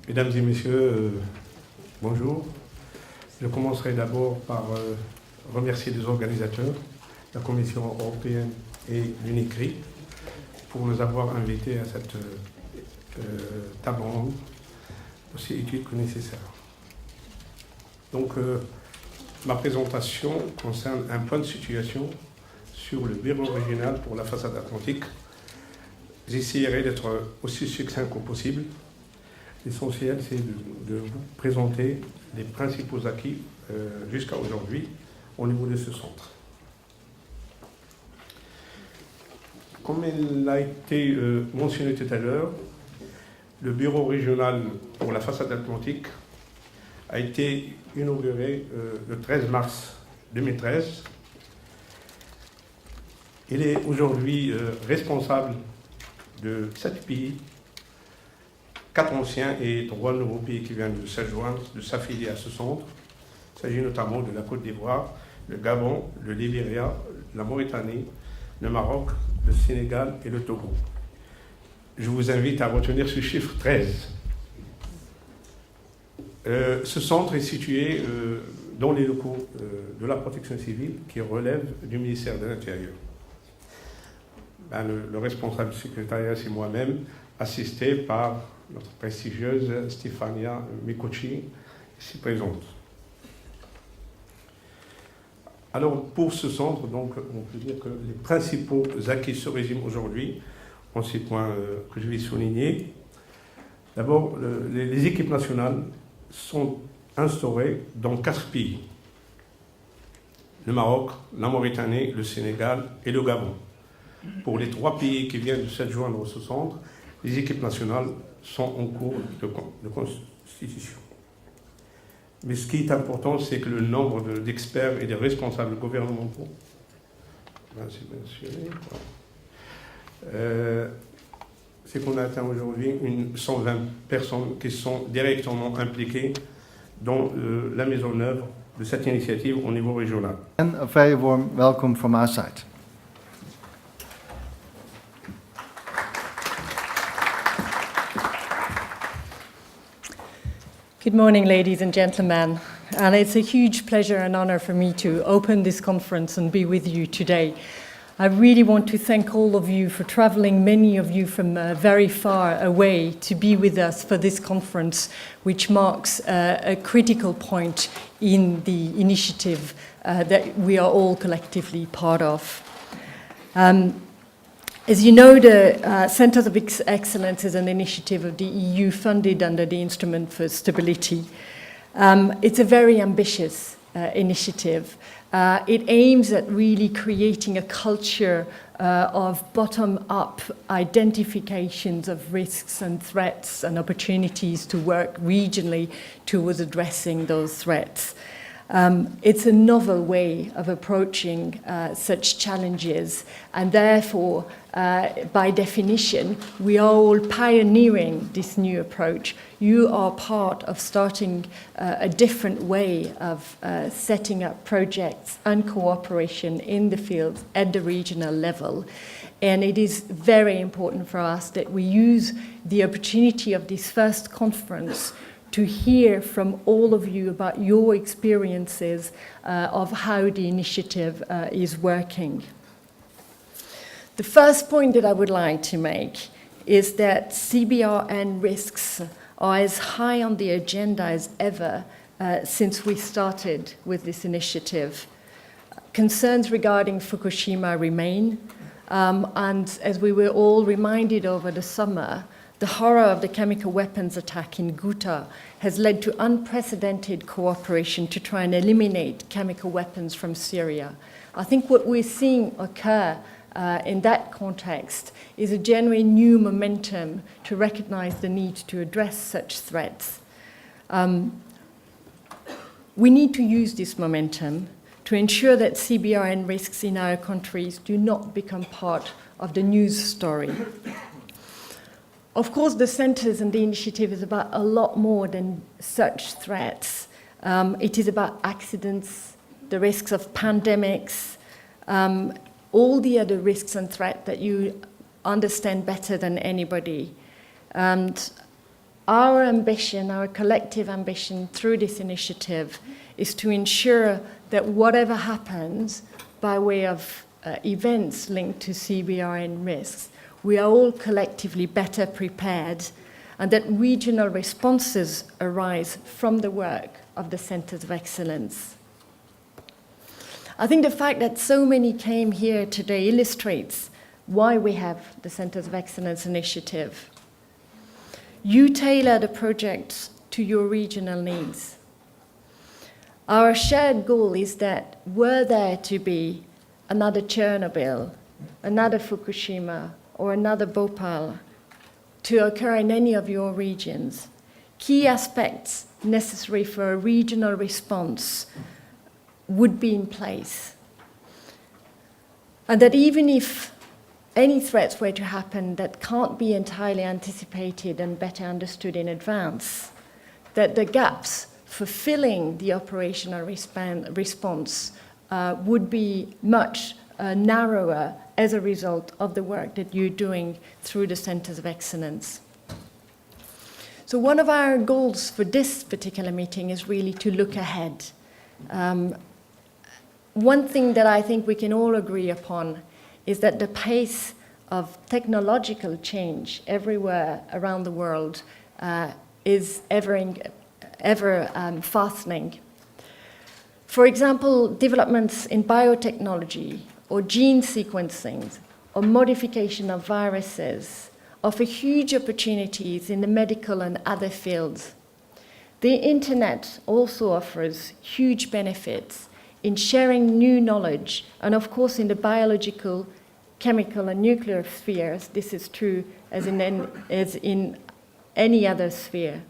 Mesdames et messieurs, bonjour. Je commencerai d'abord par remercier les organisateurs, la Commission européenne et l'UNICRI, pour nous avoir invités à cette table ronde aussi utile que nécessaire. Donc, ma présentation concerne un point de situation sur le bureau régional pour la façade atlantique. J'essaierai d'être aussi succinct que possible. L'essentiel, c'est de vous présenter les principaux acquis jusqu'à aujourd'hui au niveau de ce centre. Comme il a été mentionné tout à l'heure, le bureau régional pour la façade atlantique a été inauguré le 13 mars 2013. Il est aujourd'hui responsable de 7 pays, 4 anciens et 3 nouveaux pays qui viennent de s'adjoindre, de s'affilier à ce centre. Il s'agit notamment de la Côte d'Ivoire, le Gabon, le Libéria, la Mauritanie, le Maroc, le Sénégal et le Togo. Je vous invite à retenir ce chiffre 13. Ce centre est situé dans les locaux de la protection civile qui relève du ministère de l'Intérieur. Le responsable du secrétariat, c'est moi-même, assisté par notre prestigieuse Stefania Mikochi, ici présente. Alors, pour ce centre, donc, on peut dire que les principaux acquis se résument aujourd'hui en ces points que je vais souligner. D'abord, les équipes nationales sont instaurées dans 4 pays. Le Maroc, la Mauritanie, le Sénégal et le Gabon. Pour les 3 pays qui viennent de s'adjoindre à ce centre, les équipes nationales sont en cours de constitution. Mais ce qui est important, c'est que le nombre d'experts et de responsables gouvernementaux, c'est qu'on a atteint aujourd'hui 120 personnes qui sont directement impliquées dans la mise en œuvre de cette initiative au niveau régional. And a very warm welcome from our side. Good morning, ladies and gentlemen. And it's a huge pleasure and honor for me to open this conference and be with you today. I really want to thank all of you for traveling, many of you from very far away, to be with us for this conference, which marks a critical point in the initiative that we are all collectively part of. As you know, the Centres of Excellence is an initiative of the EU funded under the Instrument for Stability. It's a very ambitious initiative. It aims at really creating a culture of bottom-up identifications of risks and threats and opportunities to work regionally towards addressing those threats. It's a novel way of approaching such challenges, and therefore, by definition, we are all pioneering this new approach. You are part of starting a different way of setting up projects and cooperation in the field at the regional level. And it is very important for us that we use the opportunity of this first conference to hear from all of you about your experiences of how the initiative is working. The first point that I would like to make is that CBRN risks are as high on the agenda as ever since we started with this initiative. Concerns regarding Fukushima remain, and as we were all reminded over the summer, the horror of the chemical weapons attack in Ghouta has led to unprecedented cooperation to try and eliminate chemical weapons from Syria. I think what we're seeing occur in that context is a genuine new momentum to recognize the need to address such threats. We need to use this momentum to ensure that CBRN risks in our countries do not become part of the news story. Of course, the centres and the initiative is about a lot more than such threats. It is about accidents, the risks of pandemics, all the other risks and threats that you understand better than anybody. And our ambition, our collective ambition through this initiative is to ensure that whatever happens by way of events linked to CBRN risks, we are all collectively better prepared, and that regional responses arise from the work of the Centres of Excellence. I think the fact that so many came here today illustrates why we have the Centres of Excellence initiative. You tailor the projects to your regional needs. Our shared goal is that were there to be another Chernobyl, another Fukushima, or another Bhopal to occur in any of your regions, key aspects necessary for a regional response would be in place. And that even if any threats were to happen that can't be entirely anticipated and better understood in advance, that the gaps for filling the operational response would be much narrower as a result of the work that you're doing through the Centres of Excellence. So one of our goals for this particular meeting is really to look ahead. One thing that I think we can all agree upon is that the pace of technological change everywhere around the world is ever fastening. For example, developments in biotechnology or gene sequencing or modification of viruses offer huge opportunities in the medical and other fields. The internet also offers huge benefits in sharing new knowledge, and of course in the biological, chemical and nuclear spheres, this is true as in any other sphere.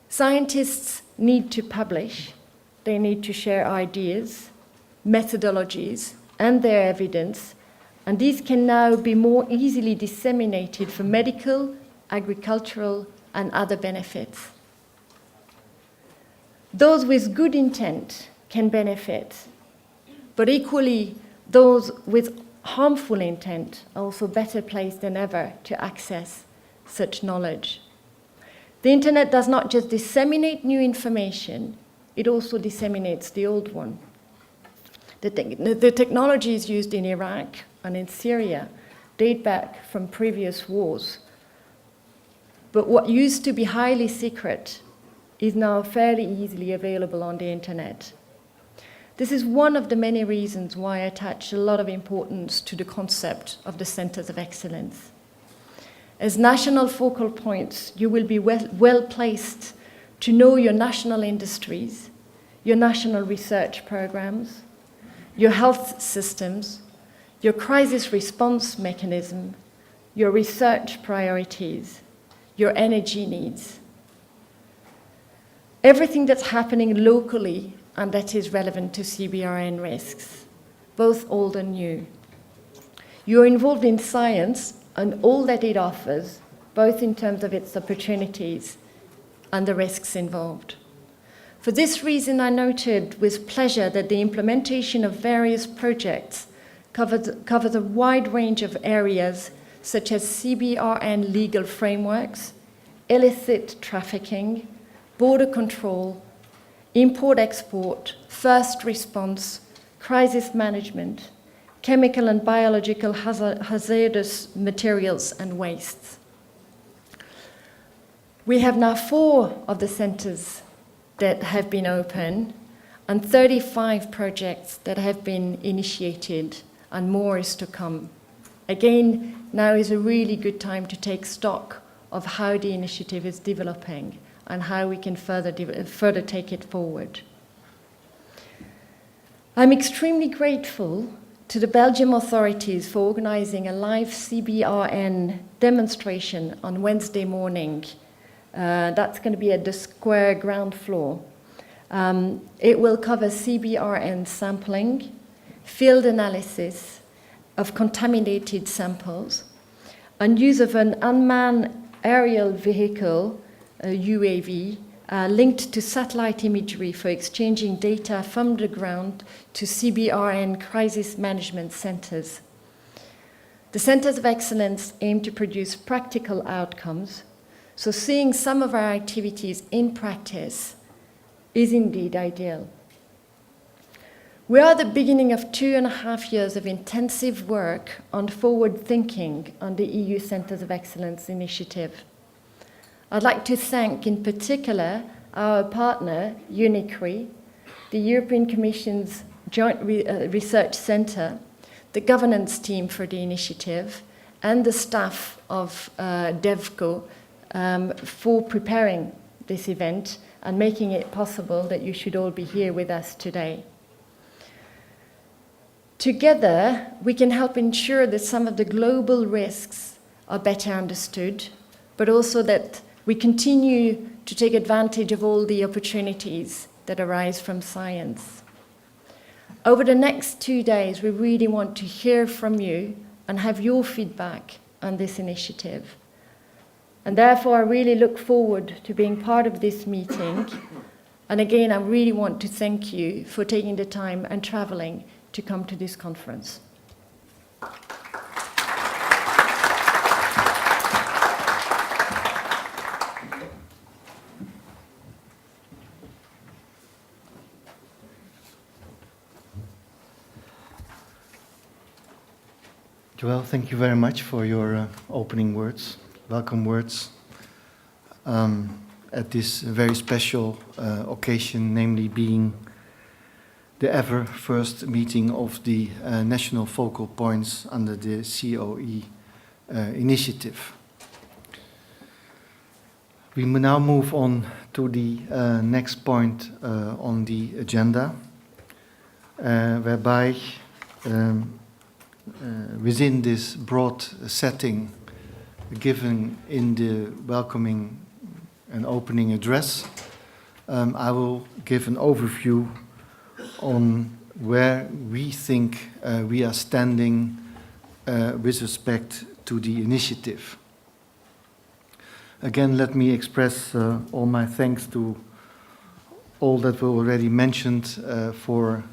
Scientists need to publish, they need to share ideas, methodologies, and their evidence, and these can now be more easily disseminated for medical, agricultural, and other benefits. Those with good intent can benefit, but equally, those with harmful intent are also better placed than ever to access such knowledge. The internet does not just disseminate new information, it also disseminates the old one. The technologies used in Iraq and in Syria date back from previous wars. But what used to be highly secret is now fairly easily available on the internet. This is one of the many reasons why I attach a lot of importance to the concept of the Centres of Excellence. As national focal points, you will be well placed to know your national industries, your national research programs, your health systems, your crisis response mechanism, your research priorities, your energy needs. Everything that's happening locally and that is relevant to CBRN risks, both old and new. You are involved in science and all that it offers, both in terms of its opportunities and the risks involved. For this reason, I noted with pleasure that the implementation of various projects covers a wide range of areas such as CBRN legal frameworks, illicit trafficking, border control, import-export, first response, crisis management, chemical and biological hazardous materials and wastes. We have now 4 of the centres that have been open and 35 projects that have been initiated, and more is to come. Again, now is a really good time to take stock of how the initiative is developing and how we can further take it forward. I'm extremely grateful to the Belgian authorities for organising a live CBRN demonstration on Wednesday morning. That's going to be at the Square ground floor. It will cover CBRN sampling, field analysis of contaminated samples, and use of an unmanned aerial vehicle, UAV, linked to satellite imagery for exchanging data from the ground to CBRN crisis management centres. The Centres of Excellence aim to produce practical outcomes, so seeing some of our activities in practice is indeed ideal. We are at the beginning of 2.5 years of intensive work on forward thinking on the EU Centres of Excellence initiative. I'd like to thank in particular our partner, UNICRI, the European Commission's Joint Research Centre, the governance team for the initiative, and the staff of DevCo for preparing this event and making it possible that you should all be here with us today. Together, we can help ensure that some of the global risks are better understood, but also that we continue to take advantage of all the opportunities that arise from science. Over the next 2 days, we really want to hear from you and have your feedback on this initiative. And therefore, I really look forward to being part of this meeting. And again, I really want to thank you for taking the time and traveling to come to this conference. Joël, thank you very much for your opening words, welcome words, at this very special occasion, namely being the ever first meeting of the national focal points under the COE initiative. We will now move on to the next point on the agenda, whereby within this broad setting given in the welcoming and opening address, I will give an overview on where we think we are standing with respect to the initiative. Again, let me express all my thanks to all that were already mentioned for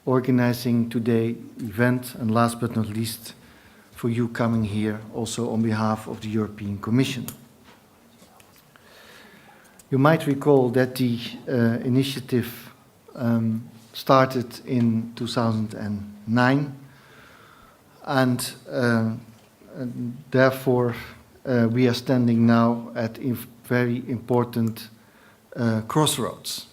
organizing today's event, and last but not least, for you coming here also on behalf of the European Commission. You might recall that the initiative started in 2009, and therefore we are standing now at a very important crossroads.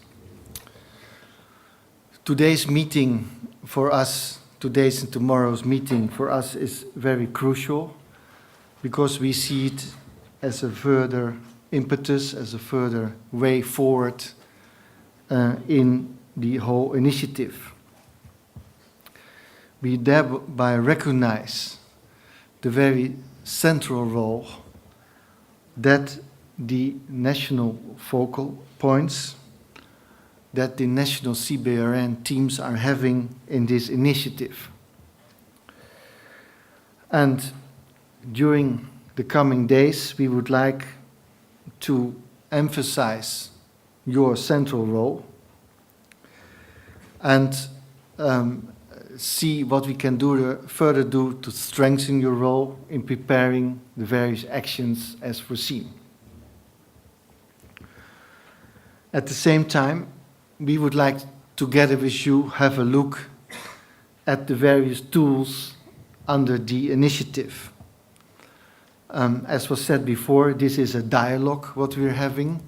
Today's meeting for us, today's and tomorrow's meeting for us is very crucial because we see it as a further impetus, as a further way forward in the whole initiative. We thereby recognize the very central role that the national focal points that the national CBRN teams are having in this initiative. And during the coming days, we would like to emphasize your central role and see what we can further do to strengthen your role in preparing the various actions as foreseen. At the same time, we would like, together with you, have a look at the various tools under the initiative. As was said before, this is a dialogue what we're having,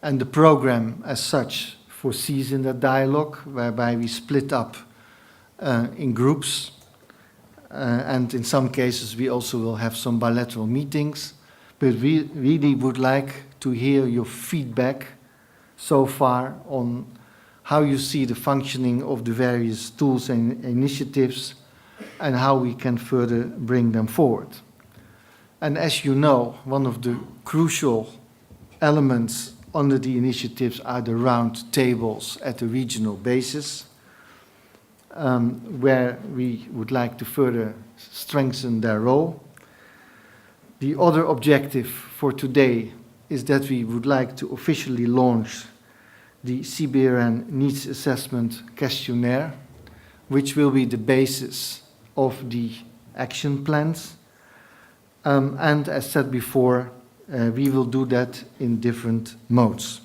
and the program as such foresees in that dialogue, whereby we split up in groups, and in some cases we also will have some bilateral meetings, but we really would like to hear your feedback so far on how you see the functioning of the various tools and initiatives and how we can further bring them forward. And as you know, one of the crucial elements under the initiatives are the round tables at a regional basis, where we would like to further strengthen their role. The other objective for today is that we would like to officially launch the CBRN Needs Assessment Questionnaire, which will be the basis of the action plans. And as said before, we will do that in different modes.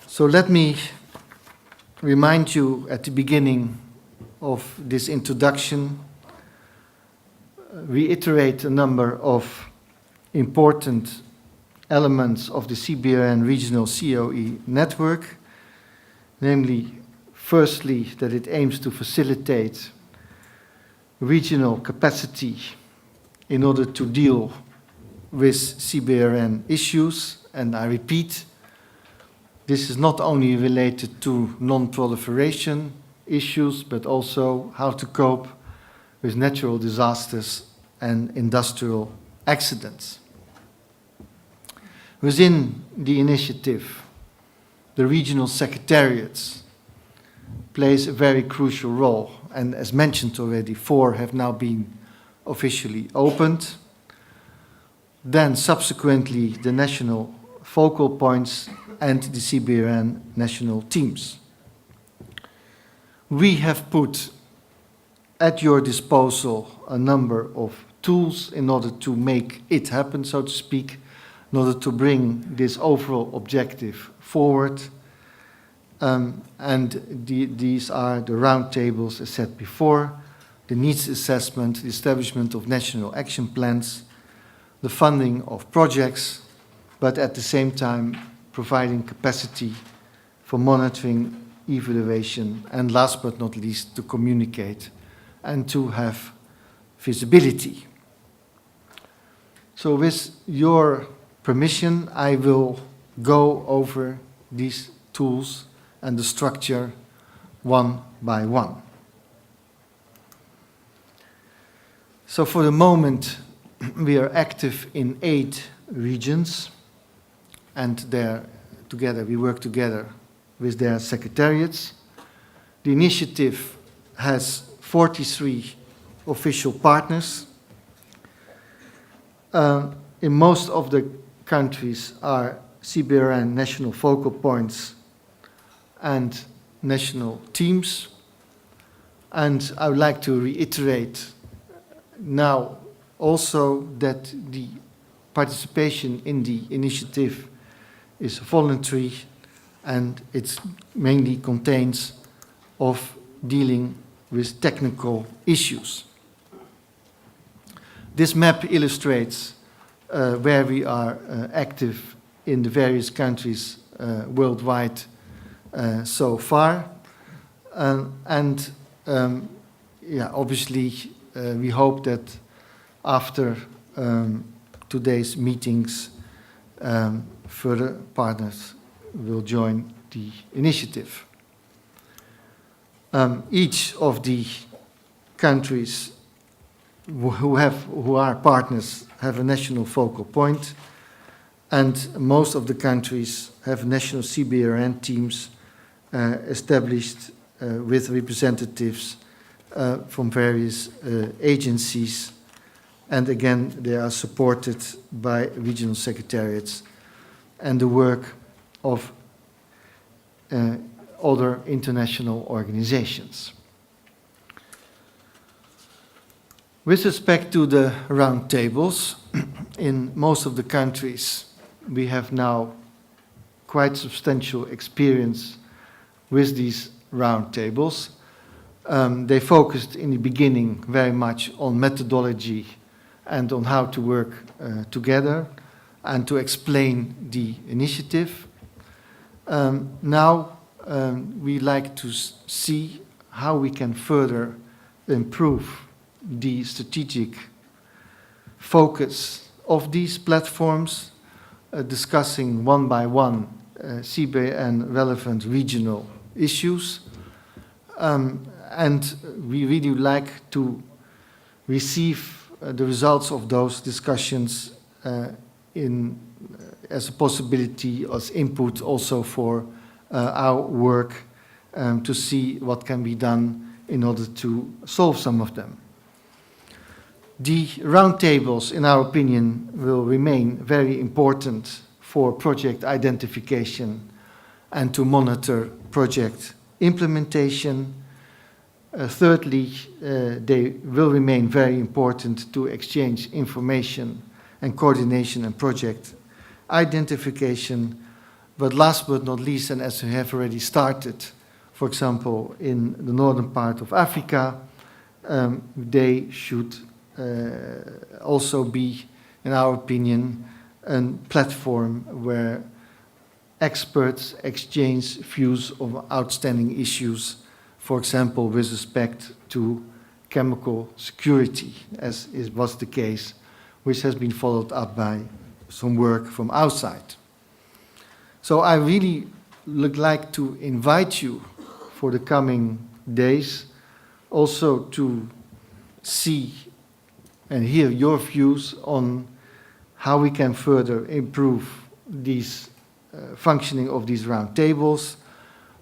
So let me remind you at the beginning of this introduction, reiterate a number of important elements of the CBRN regional COE network, namely, firstly, that it aims to facilitate regional capacity in order to deal with CBRN issues, and I repeat, this is not only related to non-proliferation issues, but also how to cope with natural disasters and industrial accidents. Within the initiative, the regional secretariats plays a very crucial role, and as mentioned already, 4 have now been officially opened. Then subsequently the national focal points and the CBRN national teams. We have put at your disposal a number of tools in order to make it happen, so to speak, in order to bring this overall objective forward. These are the roundtables, as said before, the needs assessment, the establishment of national action plans, the funding of projects, but at the same time providing capacity for monitoring, evaluation, and last but not least, to communicate and to have visibility. So with your permission, I will go over these tools and the structure one by one. So for the moment, we are active in 8 regions, and we work together with their secretariats. The initiative has 43 official partners. In most of the countries are CBRN national focal points and national teams. And I would like to reiterate now also that the participation in the initiative is voluntary, and it mainly contains of dealing with technical issues. This map illustrates where we are active in the various countries worldwide so far. Obviously, we hope that after today's meetings, further partners will join the initiative. Each of the countries who are partners have a national focal point, and most of the countries have national CBRN teams established with representatives from various agencies, and again they are supported by regional secretariats and the work of other international organizations. With respect to the roundtables, in most of the countries we have now quite substantial experience with these roundtables. They focused in the beginning very much on methodology and on how to work together and to explain the initiative. Now we like to see how we can further improve the strategic focus of these platforms, discussing one by one CBRN relevant regional issues. And we really like to receive the results of those discussions as a possibility, as input also for our work to see what can be done in order to solve some of them. The roundtables, in our opinion, will remain very important for project identification and to monitor project implementation. Thirdly, they will remain very important to exchange information and coordination and project identification. But last but not least, and as we have already started, for example, in the northern part of Africa, they should also be, in our opinion, a platform where experts exchange views of outstanding issues, for example, with respect to chemical security, as was the case, which has been followed up by some work from outside. So I really would like to invite you for the coming days also to see and hear your views on how we can further improve these functioning of these roundtables.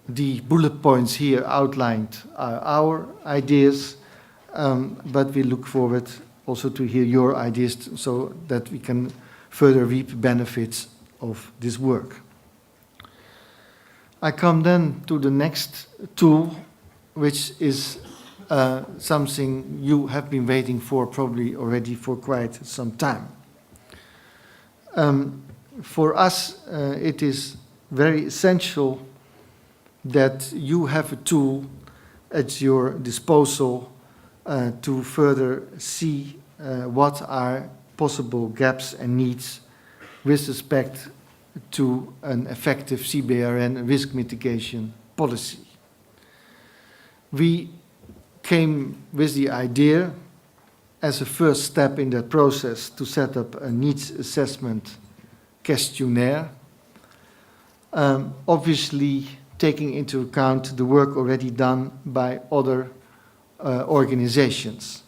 The bullet points here outlined are our ideas, but we look forward also to hear your ideas so that we can further reap benefits of this work. I come then to the next tool, which is something you have been waiting for probably already for quite some time. For us, it is very essential that you have a tool at your disposal to further see what are possible gaps and needs with respect to an effective CBRN risk mitigation policy. We came with the idea as a first step in that process to set up a needs assessment questionnaire, obviously taking into account the work already done by other organizations.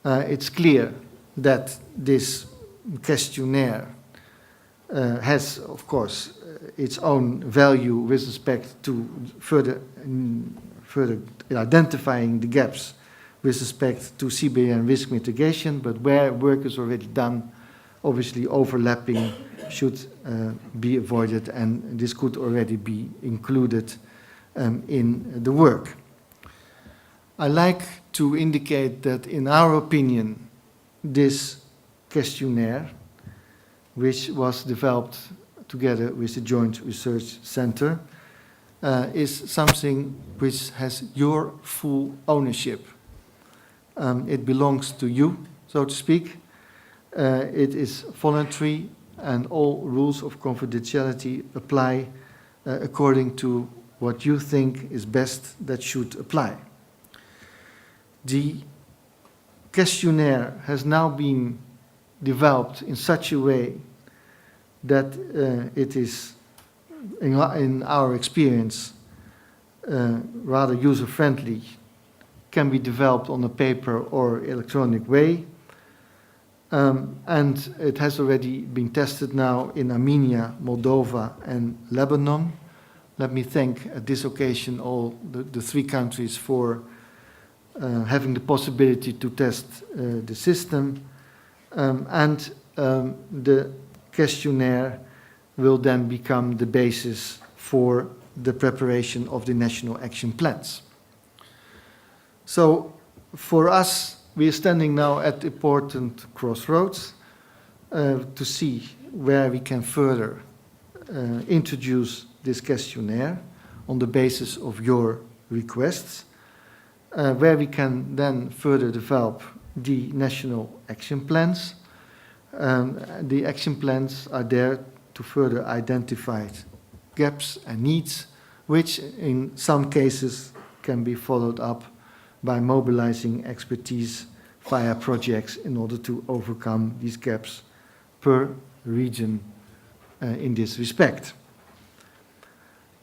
It's clear that this questionnaire has, of course, its own value with respect to further identifying the gaps with respect to CBRN risk mitigation, but where work is already done, obviously overlapping should be avoided, and this could already be included in the work. I like to indicate that, in our opinion, this questionnaire, which was developed together with the Joint Research Center, is something which has your full ownership. It belongs to you, so to speak. It is voluntary, and all rules of confidentiality apply according to what you think is best that should apply. The questionnaire has now been developed in such a way that it is, in our experience, rather user-friendly, can be developed on a paper or electronic way. And it has already been tested now in Armenia, Moldova, and Lebanon. Let me thank at this occasion all the 3 countries for having the possibility to test the system. The questionnaire will then become the basis for the preparation of the national action plans. So for us, we are standing now at important crossroads to see where we can further introduce this questionnaire on the basis of your requests, where we can then further develop the national action plans. The action plans are there to further identify gaps and needs, which in some cases can be followed up by mobilizing expertise via projects in order to overcome these gaps per region in this respect.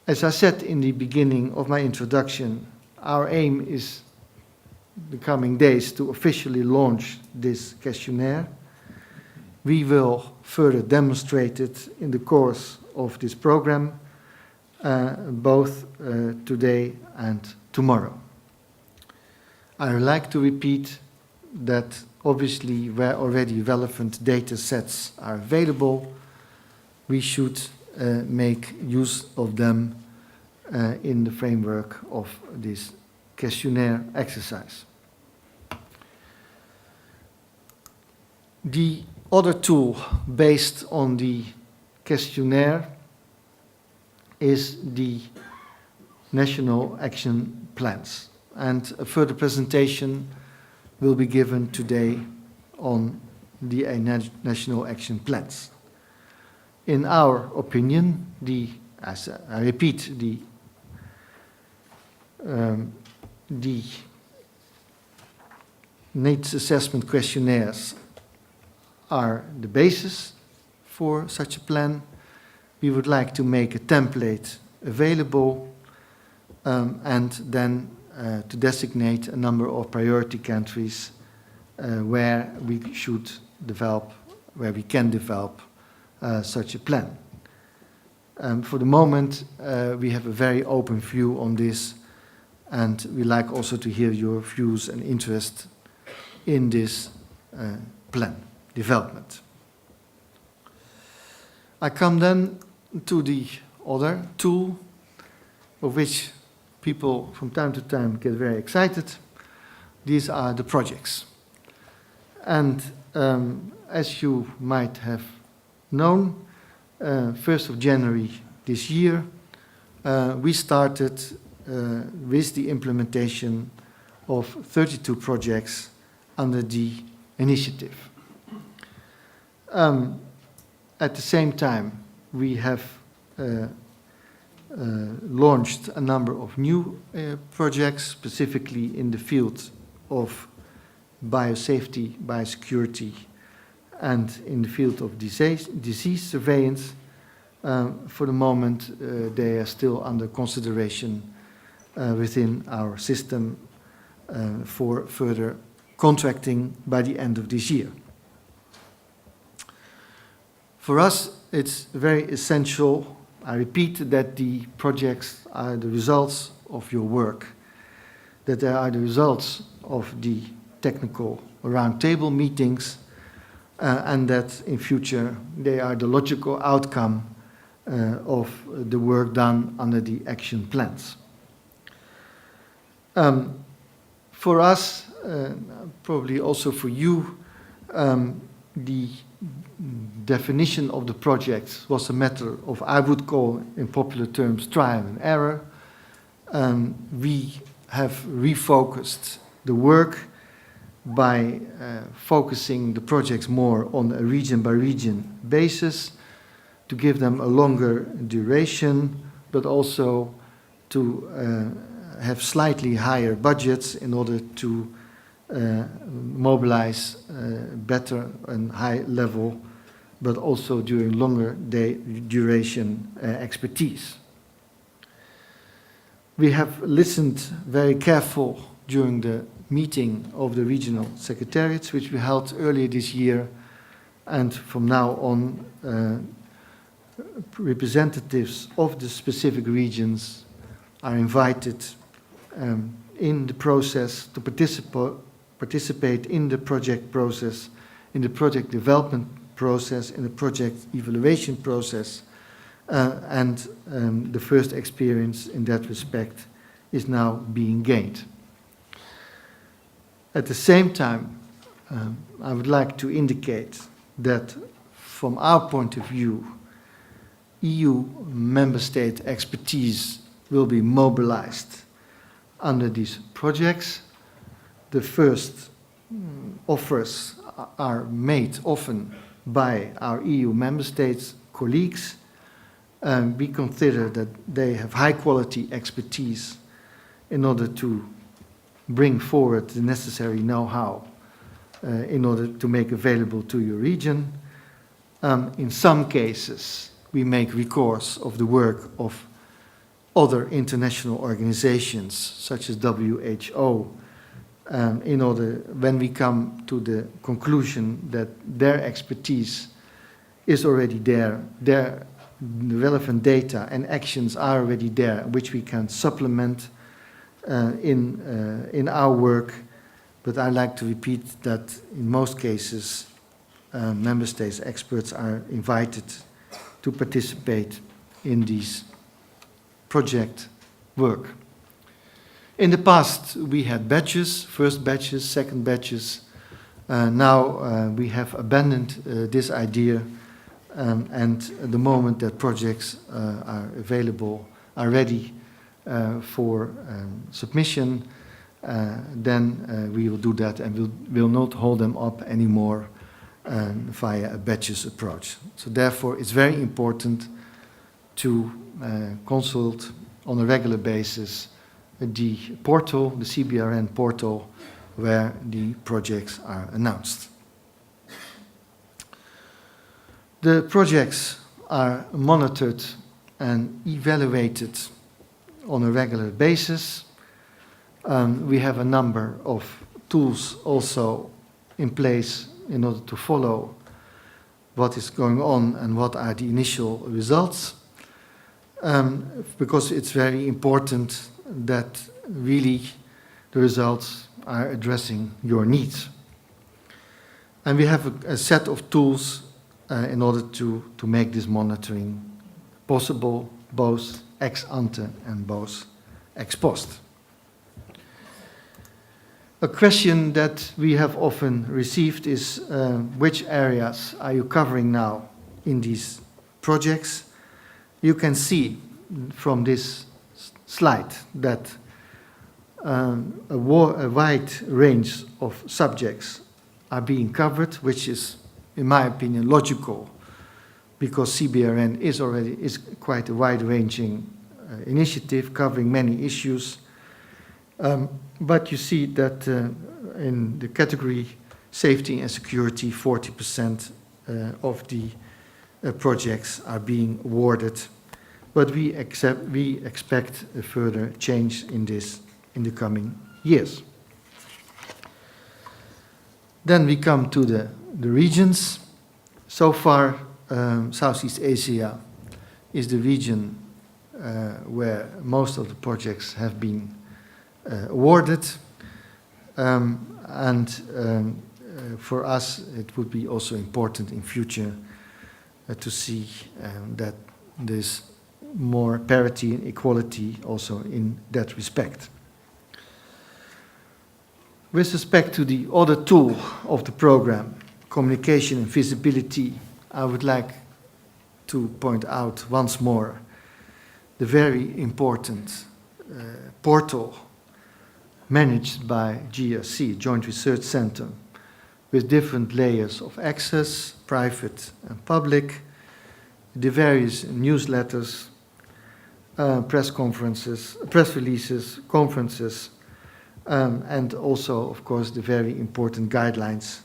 As I said in the beginning of my introduction, our aim is the coming days to officially launch this questionnaire. We will further demonstrate it in the course of this program, both today and tomorrow. I would like to repeat that obviously where already relevant data sets are available, we should make use of them in the framework of this questionnaire exercise. The other tool based on the questionnaire is the national action plans. And a further presentation will be given today on the national action plans. In our opinion, as I repeat, the needs assessment questionnaires are the basis for such a plan. We would like to make a template available and then to designate a number of priority countries where we should develop, where we can develop such a plan. For the moment, we have a very open view on this, and we like also to hear your views and interest in this plan development. I come then to the other tool, of which people from time to time get very excited. These are the projects. And as you might have known, 1st of January this year, we started with the implementation of 32 projects under the initiative. At the same time, we have launched a number of new projects, specifically in the field of biosafety, biosecurity, and in the field of disease surveillance. For the moment, they are still under consideration within our system for further contracting by the end of this year. For us, it's very essential, I repeat, that the projects are the results of your work, that they are the results of the technical roundtable meetings, and that in future they are the logical outcome of the work done under the action plans. For us, probably also for you, the definition of the projects was a matter of, I would call in popular terms, trial and error. We have refocused the work by focusing the projects more on a region-by-region basis to give them a longer duration, but also to have slightly higher budgets in order to mobilize better and high level, but also during longer duration expertise. We have listened very careful during the meeting of the regional secretariats, which we held earlier this year, and from now on, representatives of the specific regions are invited in the process to participate in the project process, in the project development process, in the project evaluation process, and the first experience in that respect is now being gained. At the same time, I would like to indicate that from our point of view, EU member state expertise will be mobilized under these projects. The first offers are made often by our EU member states colleagues. We consider that they have high quality expertise in order to bring forward the necessary know-how in order to make available to your region. In some cases, we make recourse of the work of other international organizations, such as WHO, in order, when we come to the conclusion that their expertise is already there, their relevant data and actions are already there, which we can supplement in our work. But I like to repeat that in most cases, member states experts are invited to participate in these project work. In the past, we had batches, first batches, second batches. Now we have abandoned this idea, and at the moment that projects are available, are ready for submission, then we will do that and we'll not hold them up anymore via a batches approach. So therefore, it's very important to consult on a regular basis the portal, the CBRN portal, where the projects are announced. The projects are monitored and evaluated on a regular basis. We have a number of tools also in place in order to follow what is going on and what are the initial results, because it's very important that really the results are addressing your needs. And we have a set of tools in order to make this monitoring possible, both ex ante and both ex post. A question that we have often received is which areas are you covering now in these projects? You can see from this slide that a wide range of subjects are being covered, which is, in my opinion, logical, because CBRN is quite a wide-ranging initiative covering many issues. But you see that in the category safety and security, 40% of the projects are being awarded. But we expect a further change in this in the coming years. Then we come to the regions. So far, Southeast Asia is the region where most of the projects have been awarded. For us, it would be also important in future to see that there's more parity and equality also in that respect. With respect to the other tool of the program, communication and visibility, I would like to point out once more the very important portal managed by GRC, Joint Research Center, with different layers of access, private and public, the various newsletters, press conferences, press releases, conferences, and also, of course, the very important guidelines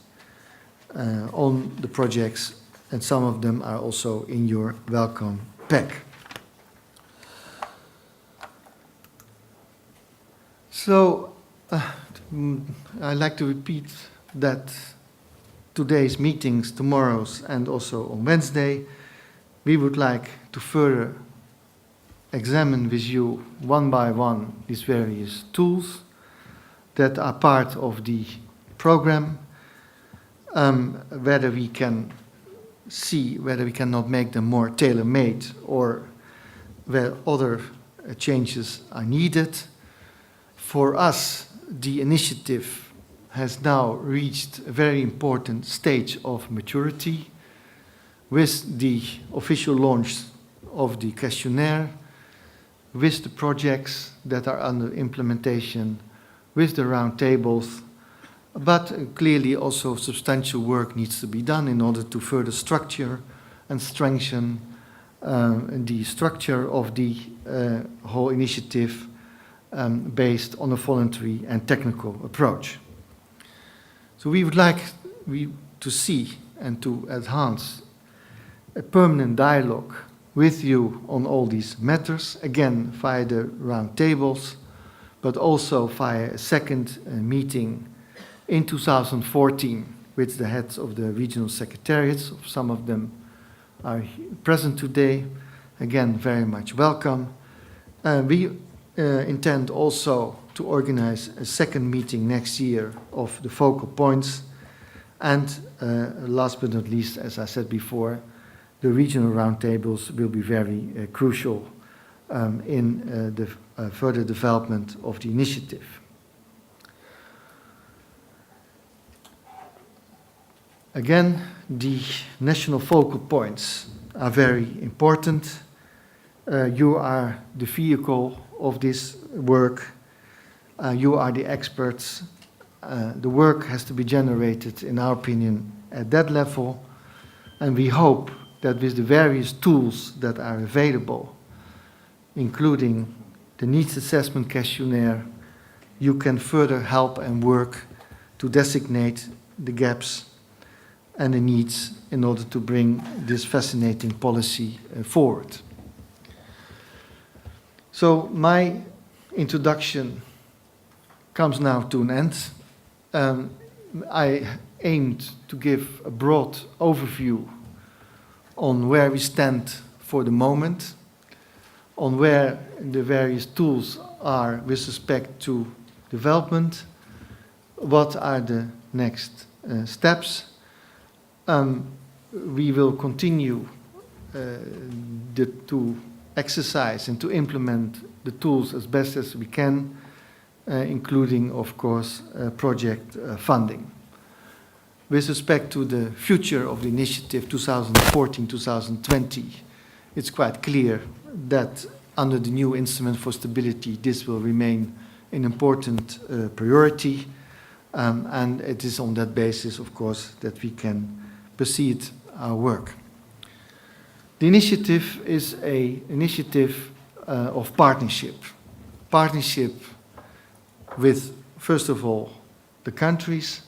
on the projects, and some of them are also in your welcome pack. So I'd like to repeat that today's meetings, tomorrow's, and also on Wednesday, we would like to further examine with you one by one these various tools that are part of the program, whether we can see whether we cannot make them more tailor-made or where other changes are needed. For us, the initiative has now reached a very important stage of maturity with the official launch of the questionnaire, with the projects that are under implementation, with the roundtables, but clearly also substantial work needs to be done in order to further structure and strengthen the structure of the whole initiative based on a voluntary and technical approach. So we would like to see and to enhance a permanent dialogue with you on all these matters, again via the roundtables, but also via a second meeting in 2014 with the heads of the regional secretariats. Some of them are present today. Again, very much welcome. We intend also to organize a second meeting next year of the focal points. And last but not least, as I said before, the regional roundtables will be very crucial in the further development of the initiative. Again, the national focal points are very important. You are the vehicle of this work. You are the experts. The work has to be generated, in our opinion, at that level. And we hope that with the various tools that are available, including the needs assessment questionnaire, you can further help and work to designate the gaps and the needs in order to bring this fascinating policy forward. So my introduction comes now to an end. I aimed to give a broad overview on where we stand for the moment, on where the various tools are with respect to development, what are the next steps. We will continue to exercise and to implement the tools as best as we can, including, of course, project funding. With respect to the future of the initiative 2014-2020, it's quite clear that under the new instrument for stability, this will remain an important priority, and it is on that basis, of course, that we can proceed our work. The initiative is an initiative of partnership. Partnership with, first of all, the countries,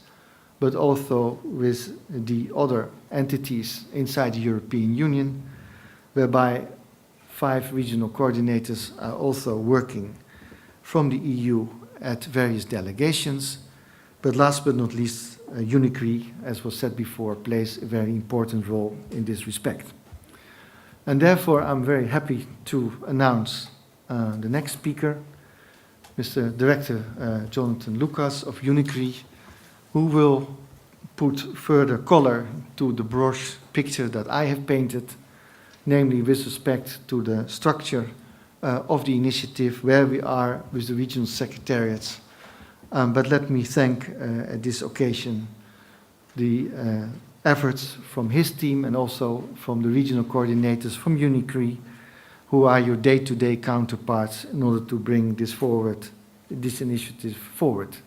but also with the other entities inside the European Union, whereby 5 regional coordinators are also working from the EU at various delegations. But last but not least, UNICRI, as was said before, plays a very important role in this respect. And therefore, I'm very happy to announce the next speaker, Mr. Director Jonathan Lucas of UNICRI, who will put further color to the brush picture that I have painted, namely with respect to the structure of the initiative, where we are with the regional secretariats. But let me thank at this occasion the efforts from his team and also from the regional coordinators from UNICRI, who are your day-to-day counterparts in order to bring this forward, this initiative forward.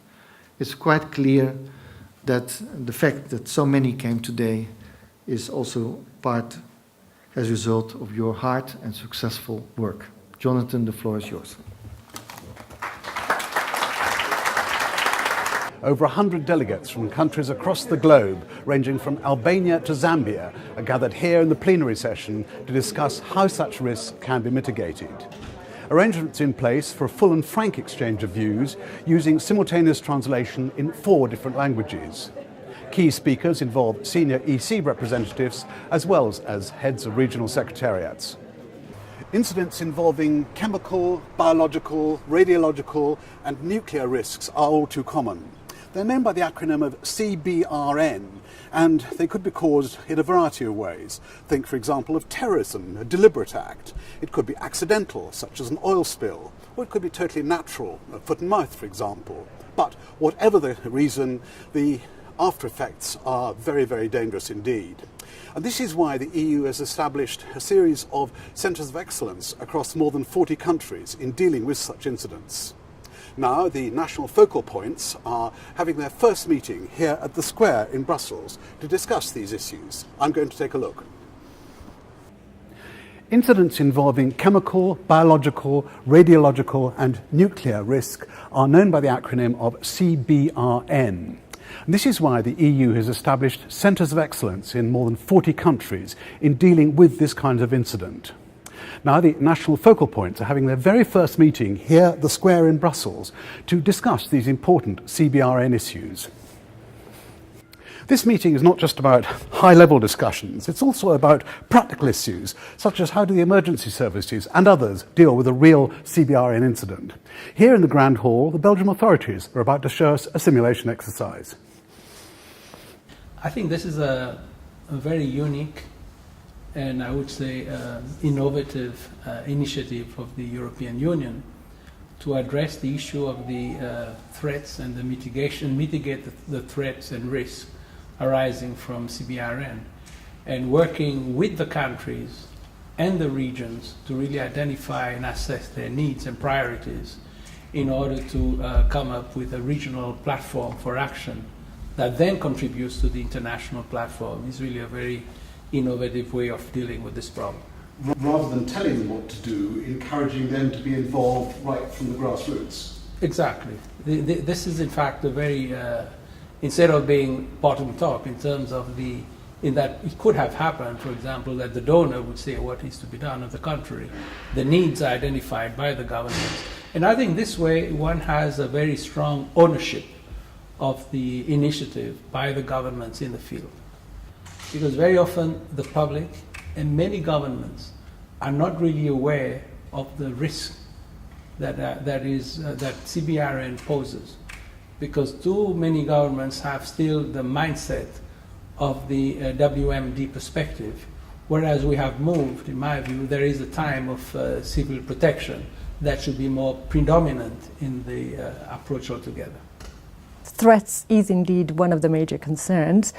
It's quite clear that the fact that so many came today is also part as a result of your hard and successful work. Jonathan, the floor is yours. Over 100 delegates from countries across the globe, ranging from Albania to Zambia, are gathered here in the plenary session to discuss how such risks can be mitigated. Arrangements in place for a full and frank exchange of views using simultaneous translation in 4 different languages. Key speakers involve senior EC representatives as well as heads of regional secretariats. Incidents involving chemical, biological, radiological and nuclear risks are all too common. They're known by the acronym of CBRN, and they could be caused in a variety of ways. Think, for example, of terrorism, a deliberate act. It could be accidental, such as an oil spill, or it could be totally natural, a foot and mouth, for example. But whatever the reason, the after effects are very, very dangerous indeed. And this is why the EU has established a series of centres of excellence across more than 40 countries in dealing with such incidents. Now, the national focal points are having their first meeting here at the Square in Brussels to discuss these issues. I'm going to take a look. Incidents involving chemical, biological, radiological and nuclear risk are known by the acronym of CBRN. And this is why the EU has established centres of excellence in more than 40 countries in dealing with this kind of incident. Now, the national focal points are having their very first meeting here at the Square in Brussels to discuss these important CBRN issues. This meeting is not just about high-level discussions, it's also about practical issues, such as how do the emergency services and others deal with a real CBRN incident. Here in the Grand Hall, the Belgian authorities are about to show us a simulation exercise. I think this is a very unique and I would say innovative initiative of the European Union to address the issue of the threats and the mitigate the threats and risks arising from CBRN, and working with the countries and the regions to really identify and assess their needs and priorities in order to come up with a regional platform for action that then contributes to the international platform is really a very innovative way of dealing with this problem. Rather than telling them what to do, encouraging them to be involved right from the grassroots. Exactly. This is in fact a very, instead of being bottom top in terms of in that it could have happened, for example, that the donor would say what needs to be done. On the contrary, the needs are identified by the government. And I think this way one has a very strong ownership of the initiative by the governments in the field. Because very often the public and many governments are not really aware of the risk that CBRN poses. Because too many governments have still the mindset of the WMD perspective, whereas we have moved, in my view, there is a time of civil protection that should be more predominant in the approach altogether. Threats is indeed one of the major concerns.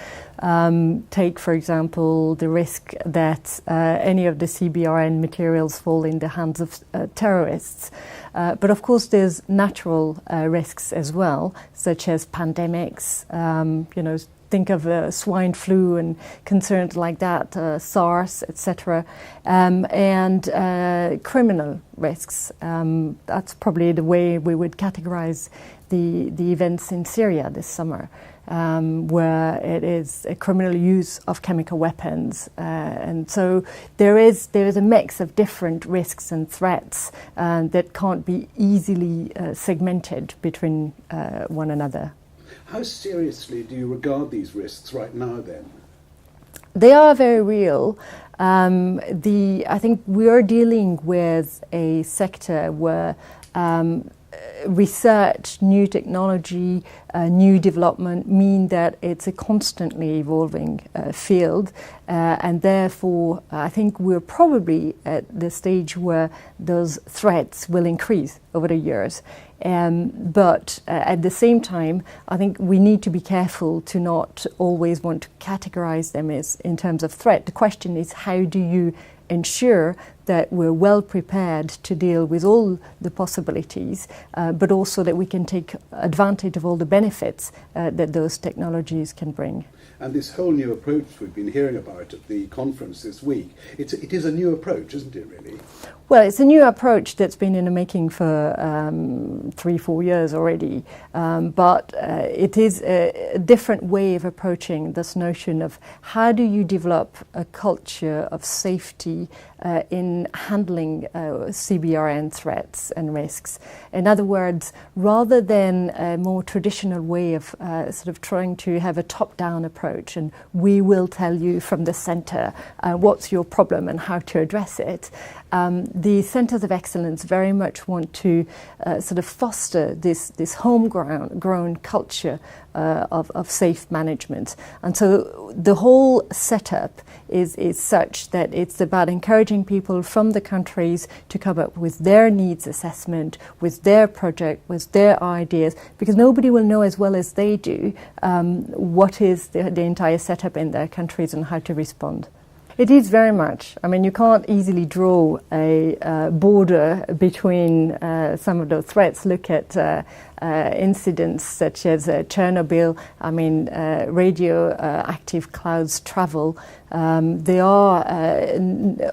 Take, for example, the risk that any of the CBRN materials fall in the hands of terrorists. But of course, there's natural risks as well, such as pandemics. Think of swine flu and concerns like that, SARS, etc., and criminal risks. That's probably the way we would categorize the events in Syria this summer, where it is a criminal use of chemical weapons. And so there is a mix of different risks and threats that can't be easily segmented between one another. How seriously do you regard these risks right now then? They are very real. I think we are dealing with a sector where research, new technology, new development mean that it's a constantly evolving field, and therefore I think we're probably at the stage where those threats will increase over the years. But at the same time, I think we need to be careful to not always want to categorize them as in terms of threat. The question is, how do you ensure that we're well prepared to deal with all the possibilities, but also that we can take advantage of all the benefits that those technologies can bring. And this whole new approach we've been hearing about at the conference this week, it is a new approach, isn't it, really? Well, it's a new approach that's been in the making for 3-4 years already, but it is a different way of approaching this notion of how do you develop a culture of safety in in handling CBRN threats and risks. In other words, rather than a more traditional way of sort of trying to have a top-down approach and we will tell you from the centre what's your problem and how to address it, the Centres of Excellence very much want to sort of foster this homegrown culture of safe management. And so the whole setup is such that it's about encouraging people from the countries to come up with their needs assessment, with their project, with their ideas, because nobody will know as well as they do what is the entire setup in their countries and how to respond. It is very much. I mean, you can't easily draw a border between some of those threats. Look at incidents such as Chernobyl. I mean, radioactive clouds travel. There are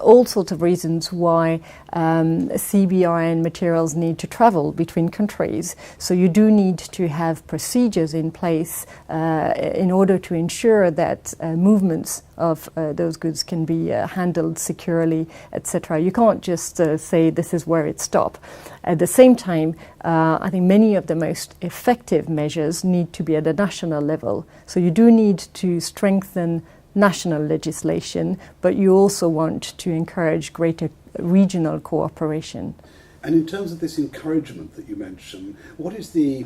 all sorts of reasons why CBRN materials need to travel between countries. So you do need to have procedures in place in order to ensure that movements of those goods can be handled securely, etc. You can't just say this is where it stops. At the same time, I think many of the most effective measures need to be at a national level. So you do need to strengthen national legislation, but you also want to encourage greater regional cooperation. And in terms of this encouragement that you mentioned, what is the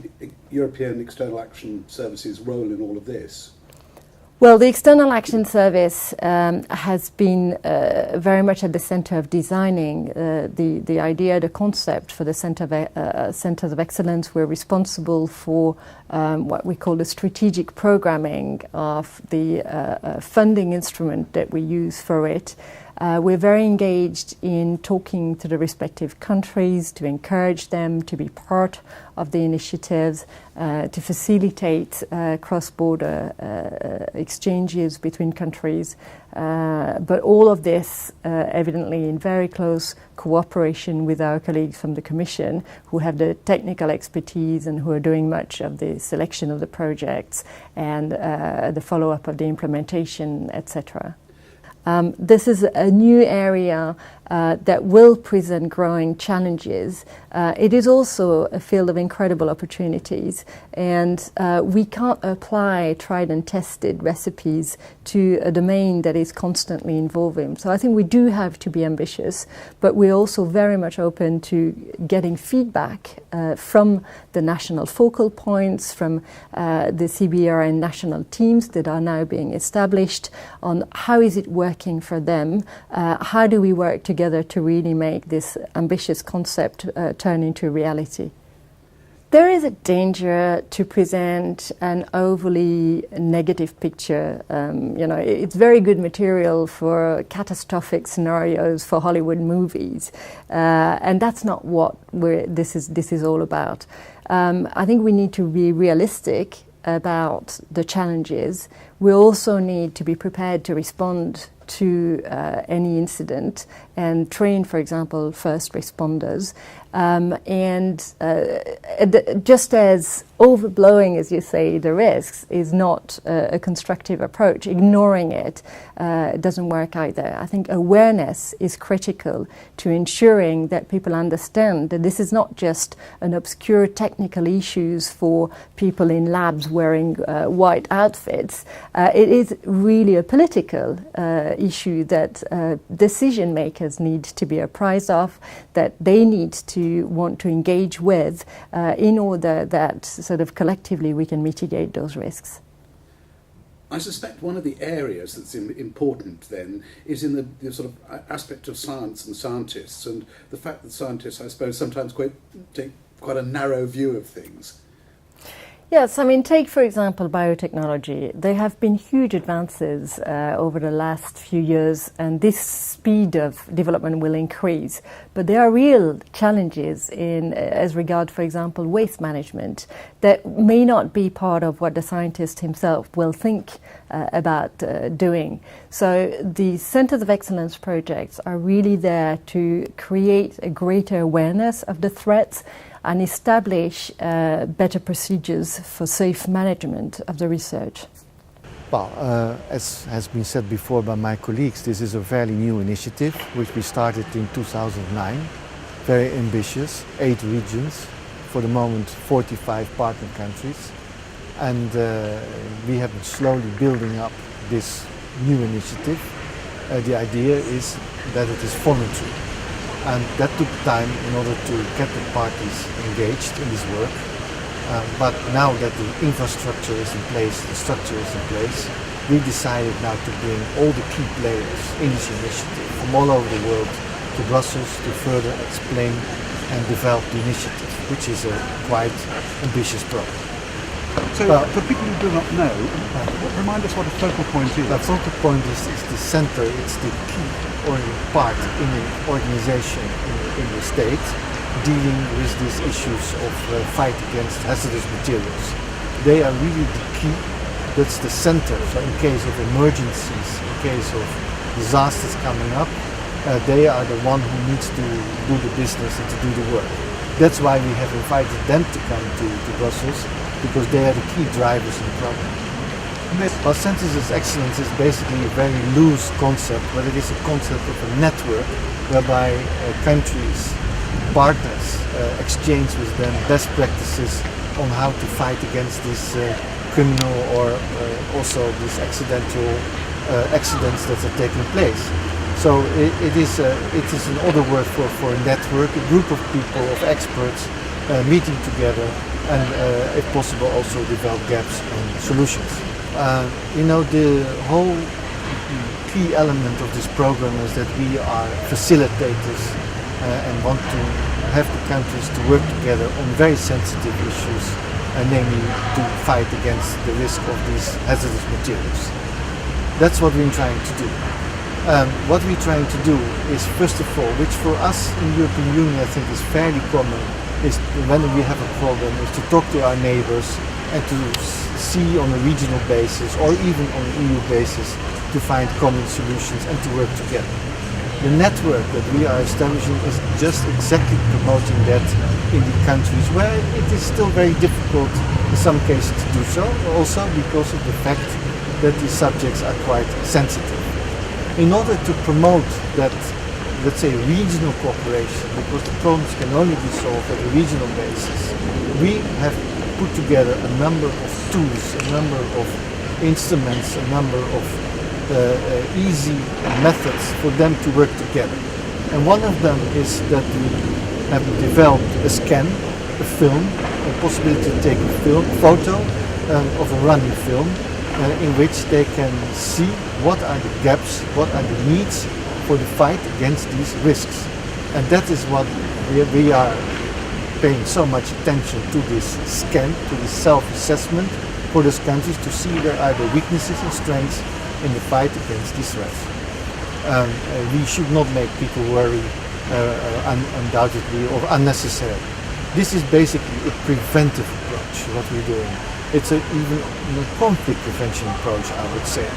European External Action Service's role in all of this? Well, the External Action Service has been very much at the centre of designing the idea, the concept for the Centres of Excellence. We're responsible for what we call the strategic programming of the funding instrument that we use for it. We're very engaged in talking to the respective countries to encourage them to be part of the initiatives, to facilitate cross-border exchanges between countries. But all of this evidently in very close cooperation with our colleagues from the Commission, who have the technical expertise and who are doing much of the selection of the projects and the follow-up of the implementation, etc. This is a new area that will present growing challenges. It is also a field of incredible opportunities, and we can't apply tried and tested recipes to a domain that is constantly evolving. So I think we do have to be ambitious, but we're also very much open to getting feedback from the national focal points, from the CBRN national teams that are now being established on how is it working for them, how do we work together to really make this ambitious concept turn into reality. There is a danger to present an overly negative picture. It's very good material for catastrophic scenarios for Hollywood movies, and that's not what this is all about. I think we need to be realistic about the challenges. We also need to be prepared to respond to any incident and train, for example, first responders. Just as overblowing, as you say, the risks is not a constructive approach, ignoring it doesn't work either. I think awareness is critical to ensuring that people understand that this is not just an obscure technical issues for people in labs wearing white outfits. It is really a political issue that decision makers need to be apprised of, that they need to want to engage with in order that sort of collectively we can mitigate those risks. I suspect one of the areas that's important then is in the sort of aspect of science and scientists, and the fact that scientists, I suppose, sometimes take quite a narrow view of things. Yes, I mean, take, for example, biotechnology. There have been huge advances over the last few years, and this speed of development will increase. But there are real challenges as regard, for example, waste management that may not be part of what the scientist himself will think about doing. So the Centres of Excellence projects are really there to create a greater awareness of the threats and establish better procedures for safe management of the research. Well, as has been said before by my colleagues, this is a fairly new initiative which we started in 2009. Very ambitious, 8 regions, for the moment 45 partner countries. And we have been slowly building up this new initiative. The idea is that it is voluntary. And that took time in order to get the parties engaged in this work. But now that the infrastructure is in place, the structure is in place, we decided now to bring all the key players in this initiative from all over the world to Brussels to further explain and develop the initiative, which is a quite ambitious program. So, for people who do not know, remind us what a focal point is. The focal point is the center, it's the key part in an organization in the state dealing with these issues of fight against hazardous materials. They are really the key, that's the center. So in case of emergencies, in case of disasters coming up, they are the one who needs to do the business and to do the work. That's why we have invited them to come to Brussels, because they are the key drivers in the program. Well, Centers of Excellence is basically a very loose concept, but it is a concept of a network whereby countries, partners exchange with them best practices on how to fight against this criminal or also these accidental accidents that are taking place. So it is another word for a network, a group of people, of experts meeting together and if possible also develop gaps and solutions. You know, the whole key element of this program is that we are facilitators and want to have the countries to work together on very sensitive issues, namely to fight against the risk of these hazardous materials. That's what we're trying to do. What we're trying to do is, first of all, which for us in the European Union I think is fairly common, is when we have a problem, is to talk to our neighbors and to see on a regional basis or even on an EU basis to find common solutions and to work together. The network that we are establishing is just exactly promoting that in the countries where it is still very difficult in some cases to do so, also because of the fact that these subjects are quite sensitive. In order to promote that, let's say, regional cooperation, because the problems can only be solved at a regional basis, we have put together a number of tools, a number of instruments, a number of easy methods for them to work together. And one of them is that we have developed a scan, a film, a possibility to take a photo of a running film in which they can see what are the gaps, what are the needs for the fight against these risks. And that is what we are paying so much attention to, this scan, to this self-assessment for those countries to see where are the weaknesses and strengths in the fight against these threats. We should not make people worry undoubtedly or unnecessarily. This is basically a preventive approach, what we're doing. It's even a conflict prevention approach, I would say.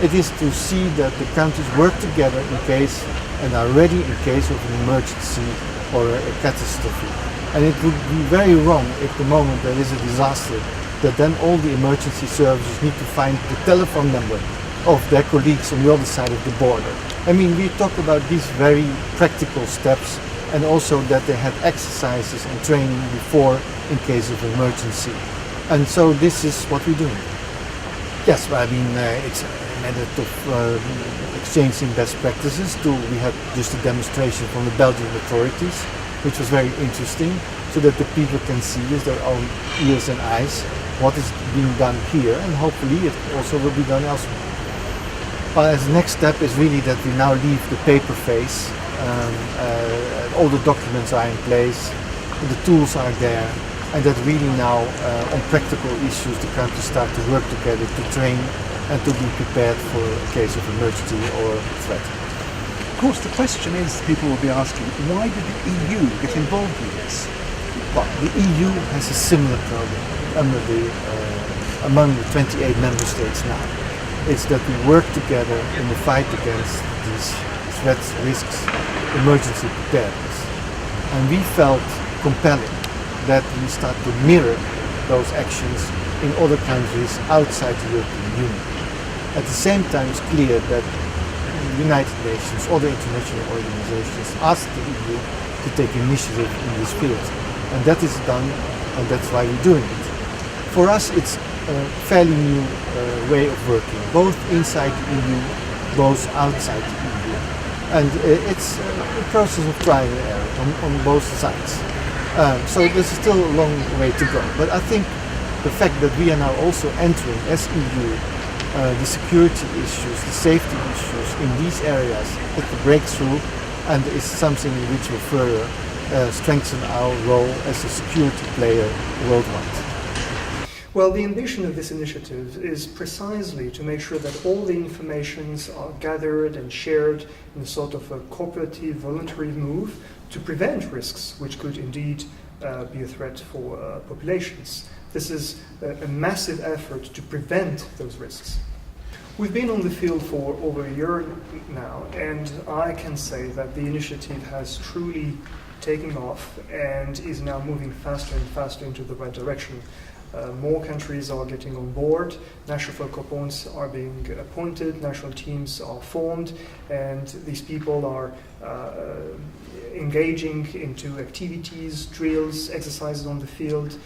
It is to see that the countries work together in case and are ready in case of an emergency or a catastrophe. And it would be very wrong if the moment there is a disaster that then all the emergency services need to find the telephone number of their colleagues on the other side of the border. I mean, we talk about these very practical steps and also that they had exercises and training before in case of emergency. And so this is what we're doing. Yes, I mean, it's a matter of exchanging best practices. We had just a demonstration from the Belgian authorities, which was very interesting, so that the people can see with their own ears and eyes what is being done here, and hopefully it also will be done elsewhere. But as the next step is really that we now leave the paper phase. All the documents are in place, the tools are there, and that really now on practical issues the countries start to work together to train and to be prepared for a case of emergency or threat. Of course, the question is, people will be asking, why did the EU get involved with this? Well, the EU has a similar program among the 28 member states now. It's that we work together in the fight against these threats, risks, emergency preparedness. And we felt compelling that we start to mirror those actions in other countries outside the European Union. At the same time, it's clear that the United Nations, other international organizations ask the EU to take initiative in this field. And that is done, and that's why we're doing it. For us, it's a fairly new way of working, both inside the EU, both outside the EU. And it's a process of trial and error on both sides. So there's still a long way to go. But I think the fact that we are now also entering, as EU, the security issues, the safety issues in these areas, it's a breakthrough, and is something which will further strengthen our role as a security player worldwide. Well, the ambition of this initiative is precisely to make sure that all the informations are gathered and shared in a sort of a cooperative, voluntary move to prevent risks which could indeed be a threat for populations. This is a massive effort to prevent those risks. We've been on the field for over a year now, and I can say that the initiative has truly taken off and is now moving faster and faster into the right direction. More countries are getting on board, national focal points are being appointed, national teams are formed, and these people are engaging into activities, drills, exercises on the field,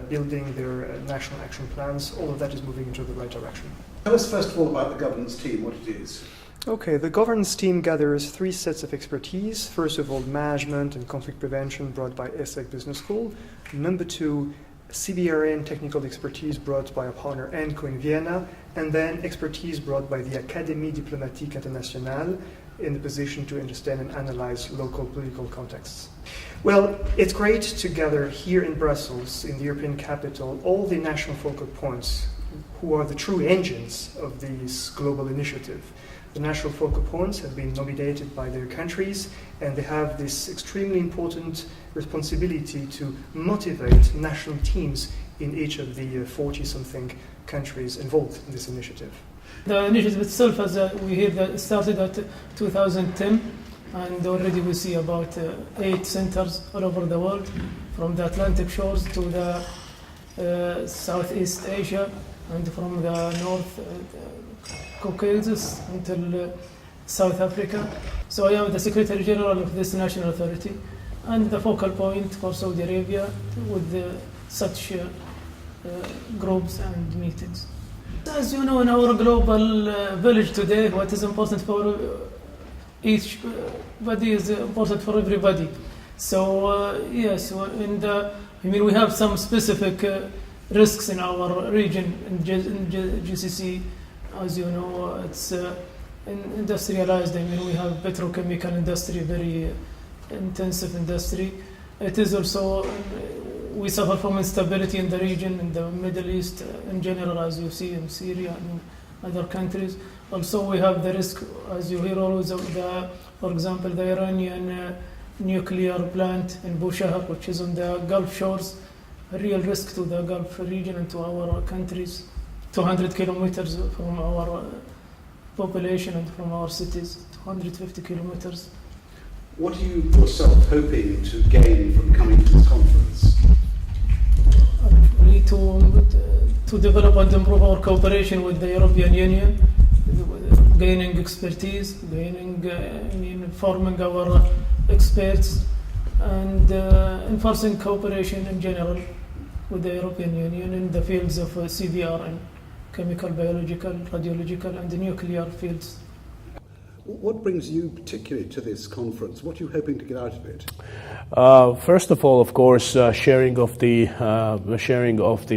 building their national action plans. All of that is moving into the right direction. Tell us first of all about the governance team, what it is. Okay, the governance team gathers 3 sets of expertise. First of all, management and conflict prevention brought by ESSEC Business School. Number 2, CBRN technical expertise brought by a partner ENCO in Vienna, and then expertise brought by the Académie Diplomatique Internationale in the position to understand and analyze local political contexts. Well, it's great to gather here in Brussels, in the European capital, all the national focal points who are the true engines of this global initiative. The national focal points have been nominated by their countries, and they have this extremely important responsibility to motivate national teams in each of the 40-something countries involved in this initiative. The initiative itself, as we hear, that started at 2010, and already we see about 8 centers all over the world, from the Atlantic shores to the Southeast Asia, and from the North Caucasus until South Africa. So I am the Secretary General of this national authority and the focal point for Saudi Arabia with such groups and meetings. As you know, in our global village today, what is important for each body is important for everybody. So yes, we have some specific risks in our region, in GCC. As you know, it's industrialized. We have petrochemical industry, very intensive industry. It is also, we suffer from instability in the region, in the Middle East in general, as you see in Syria and other countries. Also, we have the risk, as you hear always, of for example, the Iranian nuclear plant in Bushehr, which is on the Gulf shores, a real risk to the Gulf region and to our countries. 200 kilometers from our population and from our cities, 250 kilometers. What are you yourself hoping to gain from coming to this conference? To develop and improve our cooperation with the European Union, gaining expertise, forming our experts, and enforcing cooperation in general with the European Union in the fields of CBRN. Chemical, biological, radiological, and the nuclear fields. What brings you particularly to this conference? What are you hoping to get out of it? First of all, of course, sharing of the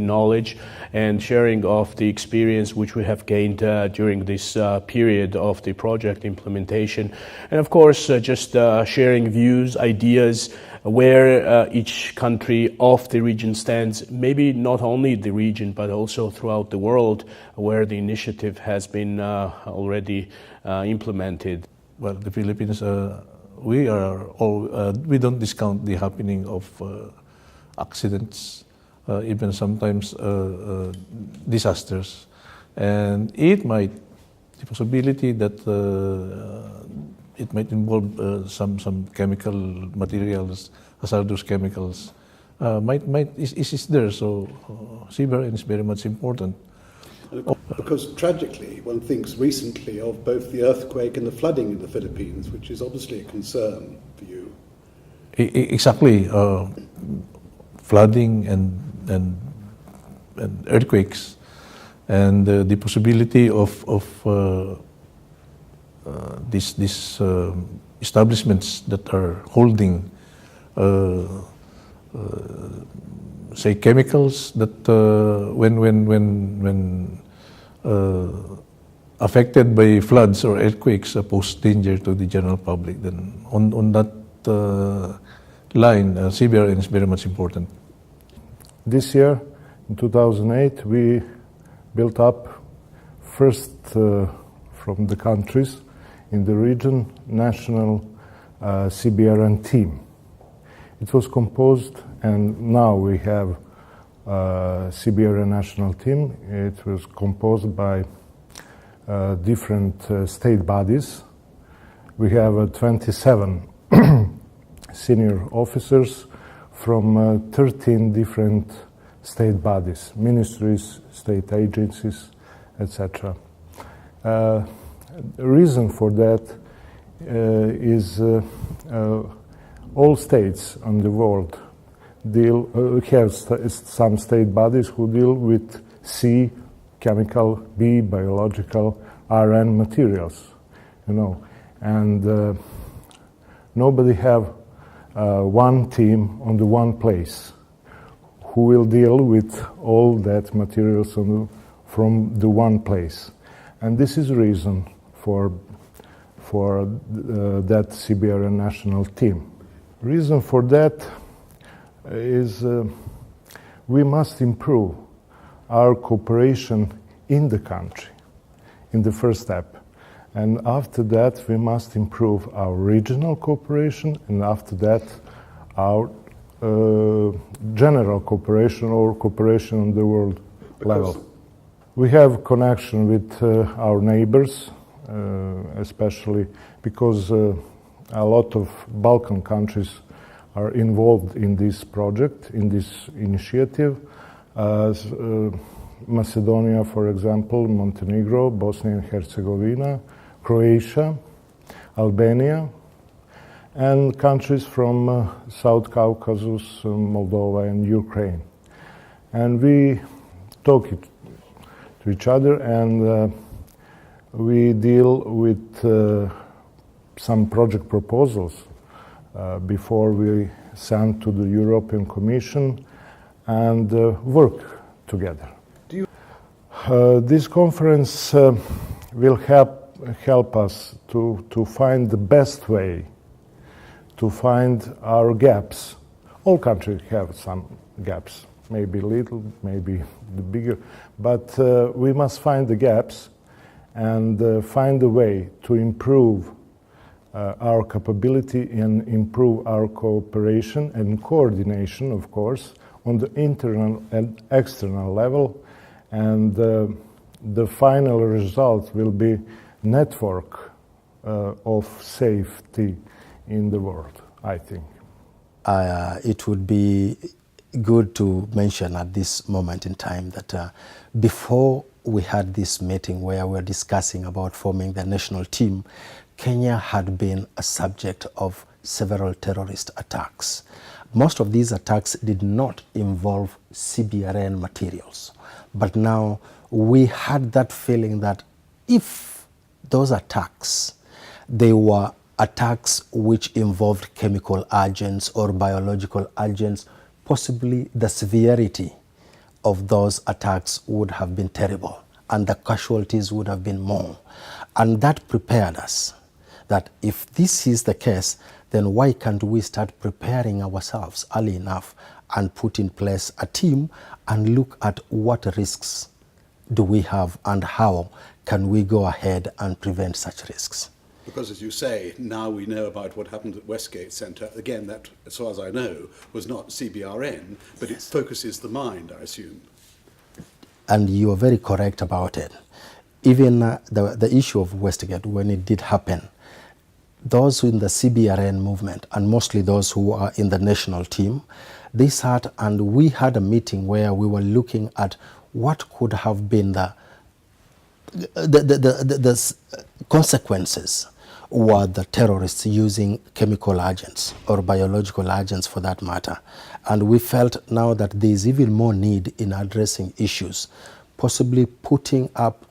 knowledge and sharing of the experience which we have gained during this period of the project implementation, and of course, just sharing views, ideas, where each country of the region stands, maybe not only the region, but also throughout the world, where the initiative has been already implemented. Well, the Philippines, we don't discount the happening of accidents, even sometimes disasters, and the possibility that it might involve some chemical materials, hazardous chemicals, is there. So CBRN is very much important. Because tragically, one thinks recently of both the earthquake and the flooding in the Philippines, which is obviously a concern for you. Exactly. Flooding and earthquakes, and the possibility of these establishments that are holding, say, chemicals that when affected by floods or earthquakes pose danger to the general public. Then on that line, CBRN is very much important. This year, in 2008, we built up first from the countries in the region national CBRN team. It was composed, and now we have CBRN national team. It was composed by different state bodies. We have 27 senior officers from 13 different state bodies, ministries, state agencies, etc. The reason for that is all states in the world have some state bodies who deal with C, chemical, B, biological, RN materials, and nobody have one team on the one place who will deal with all that materials from the one place. And this is the reason for that CBRN national team. Reason for that is we must improve our cooperation in the country, in the first step. And after that, we must improve our regional cooperation, and after that, our general cooperation or cooperation on the world level. We have connection with our neighbors, especially because a lot of Balkan countries are involved in this project, in this initiative. Macedonia, for example, Montenegro, Bosnia and Herzegovina, Croatia, Albania, and countries from South Caucasus, Moldova and Ukraine. And we talk to each other, and we deal with some project proposals before we send to the European Commission and work together. This conference will help us to find the best way to find our gaps. All countries have some gaps, maybe little, maybe the bigger, but we must find the gaps and find a way to improve our capability and improve our cooperation and coordination, of course, on the internal and external level. And the final result will be network of safety in the world, I think. It would be good to mention at this moment in time that before we had this meeting where we were discussing about forming the national team, Kenya had been a subject of several terrorist attacks. Most of these attacks did not involve CBRN materials. But now we had that feeling that if those attacks, they were attacks which involved chemical agents or biological agents, possibly the severity of those attacks would have been terrible and the casualties would have been more. And that prepared us that if this is the case, then why can't we start preparing ourselves early enough and put in place a team and look at what risks do we have and how can we go ahead and prevent such risks. Because as you say, now we know about what happened at Westgate Centre. Again, that, as far as I know, was not CBRN, but it focuses the mind, I assume. And you are very correct about it. Even the issue of Westgate, when it did happen, those in the CBRN movement, and mostly those who are in the national team, they sat and we had a meeting where we were looking at what could have been the the consequences were the terrorists using chemical agents or biological agents for that matter. And we felt now that there is even more need in addressing issues, possibly putting up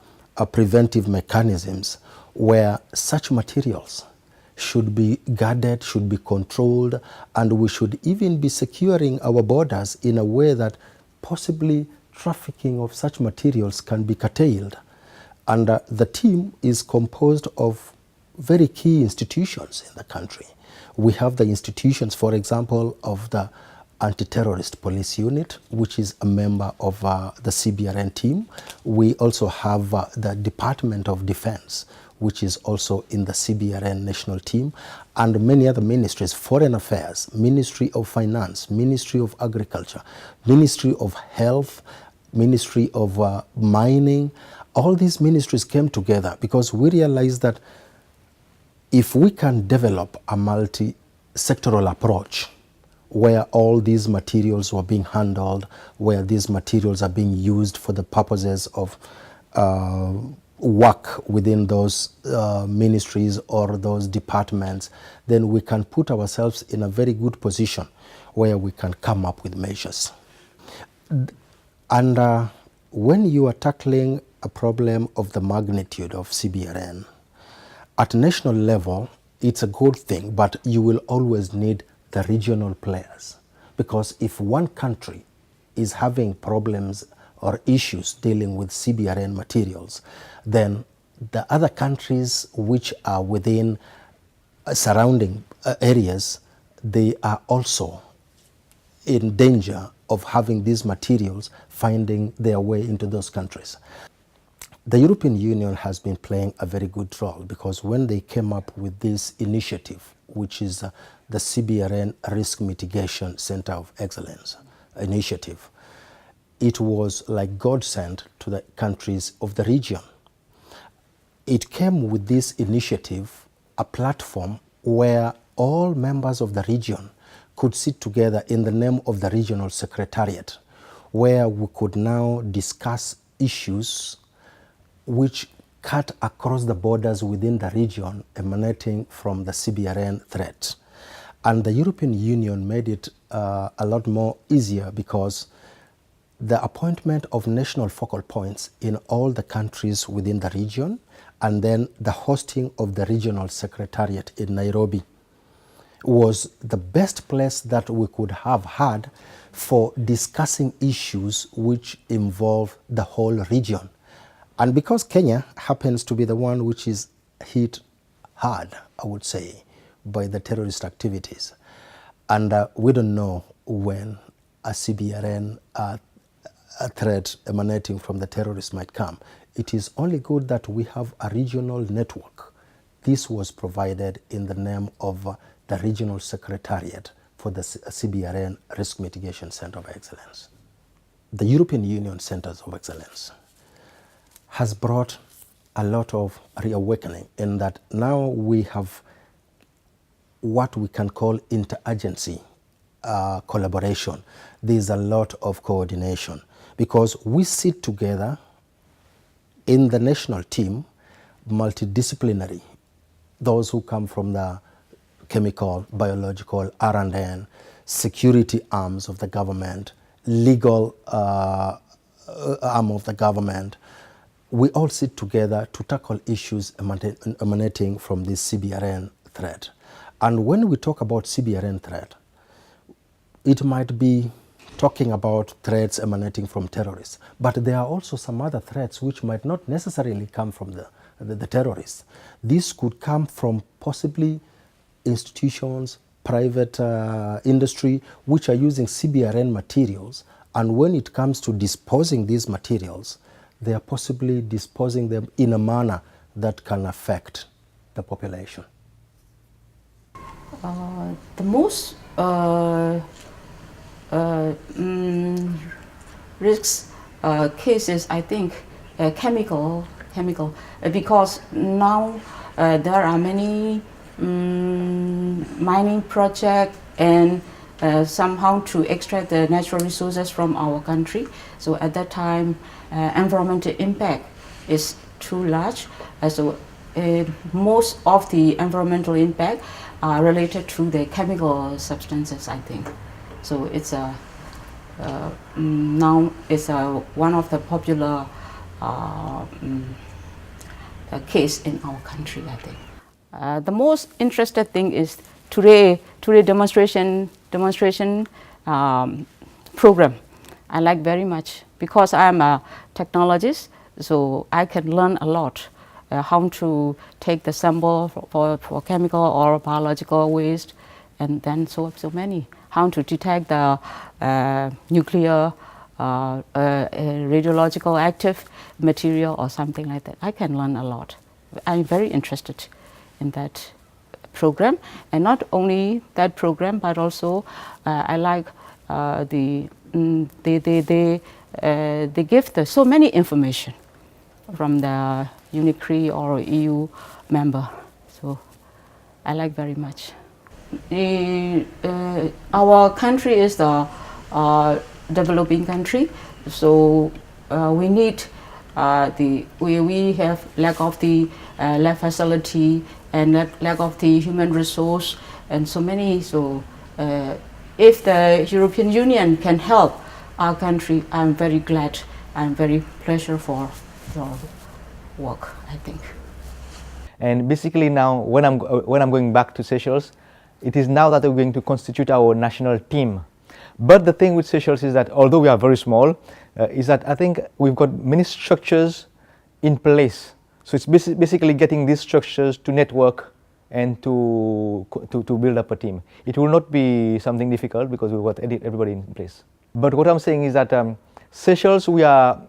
preventive mechanisms where such materials should be guarded, should be controlled, and we should even be securing our borders in a way that possibly trafficking of such materials can be curtailed. And the team is composed of very key institutions in the country. We have the institutions, for example, of the Anti-Terrorist Police Unit, which is a member of the CBRN team. We also have the Department of Defense, which is also in the CBRN national team, and many other ministries, Foreign Affairs, Ministry of Finance, Ministry of Agriculture, Ministry of Health, Ministry of Mining. All these ministries came together because we realized that if we can develop a multi-sectoral approach where all these materials were being handled, where these materials are being used for the purposes of work within those ministries or those departments, then we can put ourselves in a very good position where we can come up with measures. And when you are tackling a problem of the magnitude of CBRN, at national level, it's a good thing, but you will always need the regional players. Because if one country is having problems or issues dealing with CBRN materials, then the other countries which are within surrounding areas, they are also in danger of having these materials finding their way into those countries. The European Union has been playing a very good role because when they came up with this initiative, which is the CBRN Risk Mitigation Center of Excellence initiative, it was like God sent to the countries of the region. It came with this initiative, a platform where all members of the region could sit together in the name of the regional secretariat, where we could now discuss issues which cut across the borders within the region emanating from the CBRN threat. And the European Union made it a lot more easier because the appointment of national focal points in all the countries within the region and then the hosting of the regional secretariat in Nairobi was the best place that we could have had for discussing issues which involve the whole region. And because Kenya happens to be the one which is hit hard, I would say, by the terrorist activities, and we don't know when a CBRN a threat emanating from the terrorists might come, it is only good that we have a regional network. This was provided in the name of the Regional Secretariat for the CBRN Risk Mitigation Center of Excellence. The European Union Centers of Excellence has brought a lot of reawakening in that now we have what we can call interagency collaboration. There's a lot of coordination because we sit together in the national team, multidisciplinary, those who come from the chemical, biological, R&N, security arms of the government, legal arm of the government. We all sit together to tackle issues emanating from this CBRN threat. And when we talk about CBRN threat, it might be talking about threats emanating from terrorists, but there are also some other threats which might not necessarily come from the terrorists. This could come from possibly institutions, private industry, which are using CBRN materials, and when it comes to disposing these materials, they are possibly disposing them in a manner that can affect the population. The most risks cases, I think, chemical, because now there are many mining projects and somehow to extract the natural resources from our country. So at that time, environmental impact is too large. So most of the environmental impact are related to the chemical substances, I think. So it's now it's one of the popular case in our country, I think. The most interesting thing is today demonstration program. I like very much because I'm a technologist, so I can learn a lot. How to take the sample for chemical or biological waste, and then so many. How to detect the nuclear, radiological active material or something like that. I can learn a lot. I'm very interested in that program, and not only that program, but also I like they give so many information from the UNICRI or EU member, so I like very much. Our country is the developing country, so we need we have lack of the lab facility and lack of the human resource and so many. So if the European Union can help our country, I'm very glad. I'm very pleasure for your work, I think. And basically now, when I'm going back to Seychelles, it is now that we're going to constitute our national team. But the thing with Seychelles is that although we are very small, is that I think we've got many structures in place. So it's basically getting these structures to network and to build up a team. It will not be something difficult because we've got everybody in place. But what I'm saying is that Seychelles, we are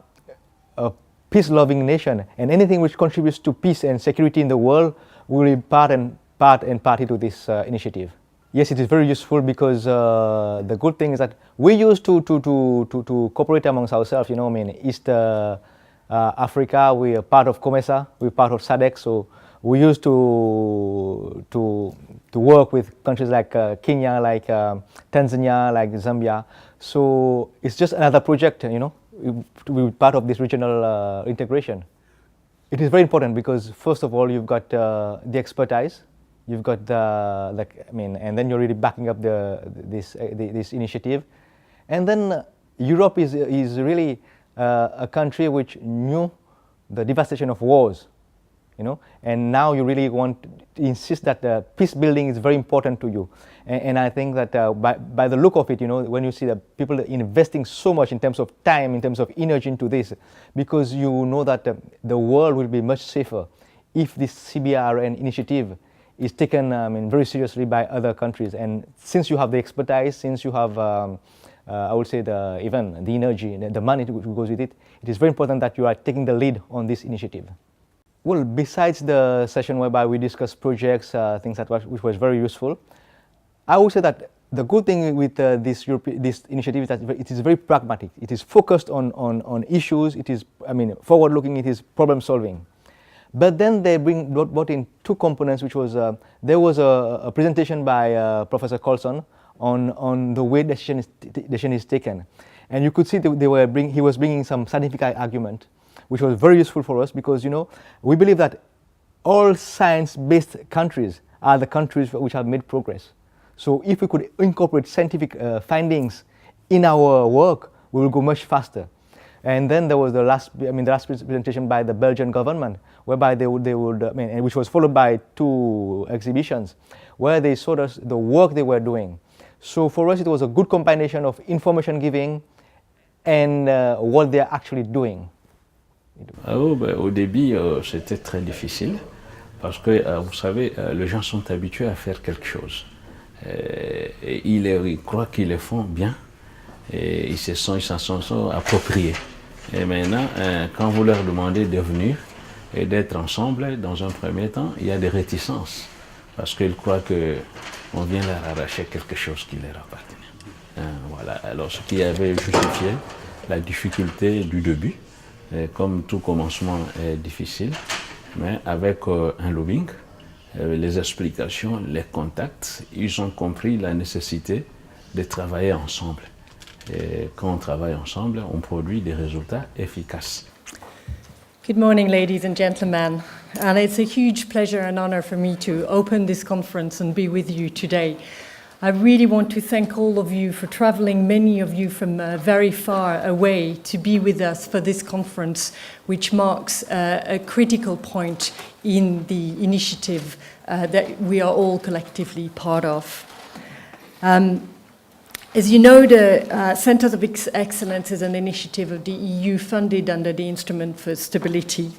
a peace-loving nation, and anything which contributes to peace and security in the world will be part and party to this initiative. Yes, it is very useful because the good thing is that we used to cooperate amongst ourselves. You know, I mean, East Africa, we are part of COMESA, we're part of SADC, so we used to work with countries like Kenya, like Tanzania, like Zambia. So it's just another project, you know, to be part of this regional integration. It is very important because first of all, you've got the expertise, you've got and then you're really backing up this initiative, and then Europe is really a country which knew the devastation of wars, you know, and now you really want to insist that peace building is very important to you. And I think that by the look of it, you know, when you see that people are investing so much in terms of time, in terms of energy into this, because you know that the world will be much safer if this CBRN initiative is taken very seriously by other countries. And since you have the expertise, since you have, I would say, even the energy, the money which goes with it, it is very important that you are taking the lead on this initiative. Well, besides the session whereby we discussed projects, things which was very useful, I would say that the good thing with this initiative is that it is very pragmatic. It is focused on issues. It is, forward-looking. It is problem-solving. But then they brought in two components, which was there was a presentation by Professor Colson on the way decision is taken, and you could see that he was bringing some scientific argument, which was very useful for us because, you know, we believe that all science-based countries are the countries which have made progress. So if we could incorporate scientific findings in our work, we will go much faster. And then there was the last presentation by the Belgian government, whereby they would which was followed by two exhibitions, where they showed us the work they were doing. So for us, it was a good combination of information giving and what they are actually doing. Au début, c'était très difficile parce que, vous savez, les gens sont habitués à faire quelque chose. Et ils croient qu'ils le font bien et ils s'en sont appropriés. Et maintenant, quand vous leur demandez de venir et d'être ensemble, dans un premier temps, il y a des réticences parce qu'ils croient qu'on vient leur arracher quelque chose qui leur appartenait. Voilà. Alors, ce qui avait justifié la difficulté du début, comme tout commencement est difficile, mais avec un lobbying, les explications, les contacts, ils ont compris la nécessité de travailler ensemble. Et quand on travaille ensemble, on produit des résultats efficaces. Good morning, ladies and gentlemen. And it's a huge pleasure and honor for me to open this conference and be with you today. I really want to thank all of you for traveling, many of you from very far away, to be with us for this conference, which marks a critical point in the initiative that we are all collectively part of. As you know, the Centres of Excellence is an initiative of the EU funded under the Instrument for Stability.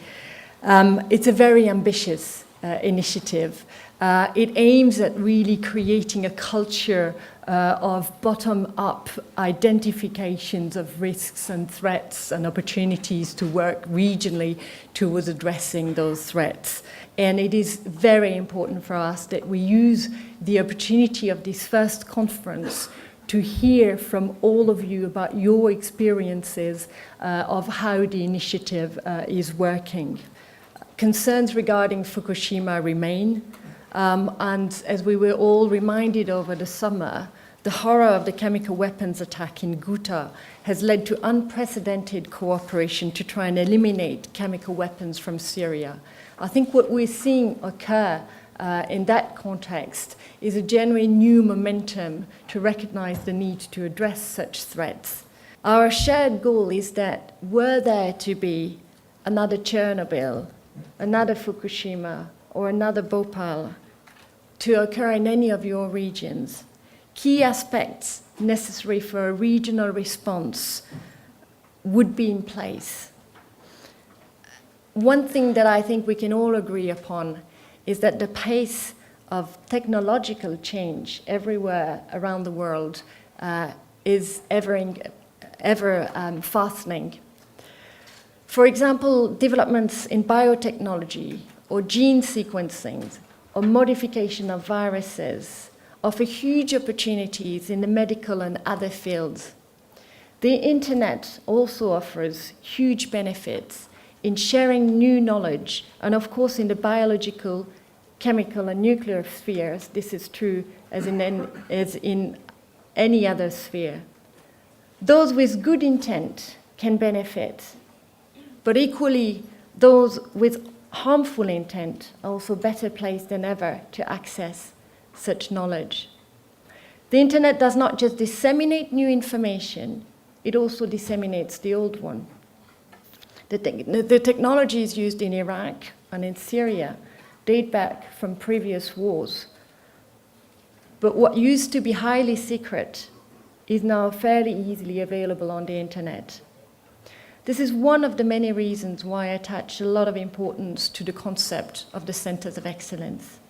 It's a very ambitious initiative. It aims at really creating a culture of bottom-up identifications of risks and threats and opportunities to work regionally towards addressing those threats. And it is very important for us that we use the opportunity of this first conference to hear from all of you about your experiences of how the initiative is working. Concerns regarding Fukushima remain, and as we were all reminded over the summer, the horror of the chemical weapons attack in Ghouta has led to unprecedented cooperation to try and eliminate chemical weapons from Syria. I think what we're seeing occur in that context is a genuine new momentum to recognize the need to address such threats. Our shared goal is that were there to be another Chernobyl, another Fukushima, or another Bhopal to occur in any of your regions, key aspects necessary for a regional response would be in place. One thing that I think we can all agree upon is that the pace of technological change everywhere around the world is ever fastening. For example, developments in biotechnology or gene sequencing or modification of viruses offer huge opportunities in the medical and other fields. The internet also offers huge benefits in sharing new knowledge, and of course in the biological, chemical and nuclear spheres, this is true as in any other sphere. Those with good intent can benefit, but equally those with harmful intent are also better placed than ever to access such knowledge. The internet does not just disseminate new information, it also disseminates the old one. The technologies used in Iraq and in Syria date back from previous wars. But what used to be highly secret is now fairly easily available on the internet. This is one of the many reasons why I attach a lot of importance to the concept of the Centres of Excellence.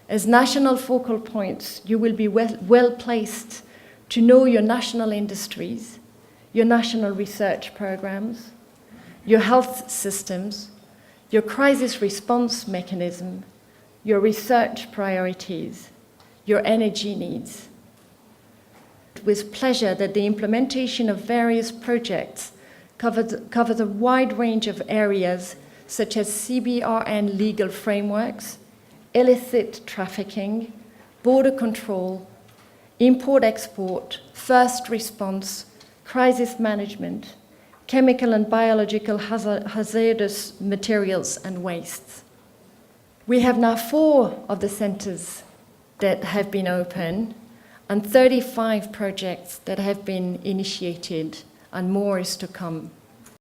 As national focal points, you will be well placed to know your national industries, your national research programs, your health systems, your crisis response mechanism, your research priorities, your energy needs. With pleasure that the implementation of various projects covers a wide range of areas such as CBRN legal frameworks, illicit trafficking, border control, import-export, first response, crisis management, chemical and biological hazardous materials and wastes. We have now 4 of the centres that have been open and 35 projects that have been initiated, and more is to come.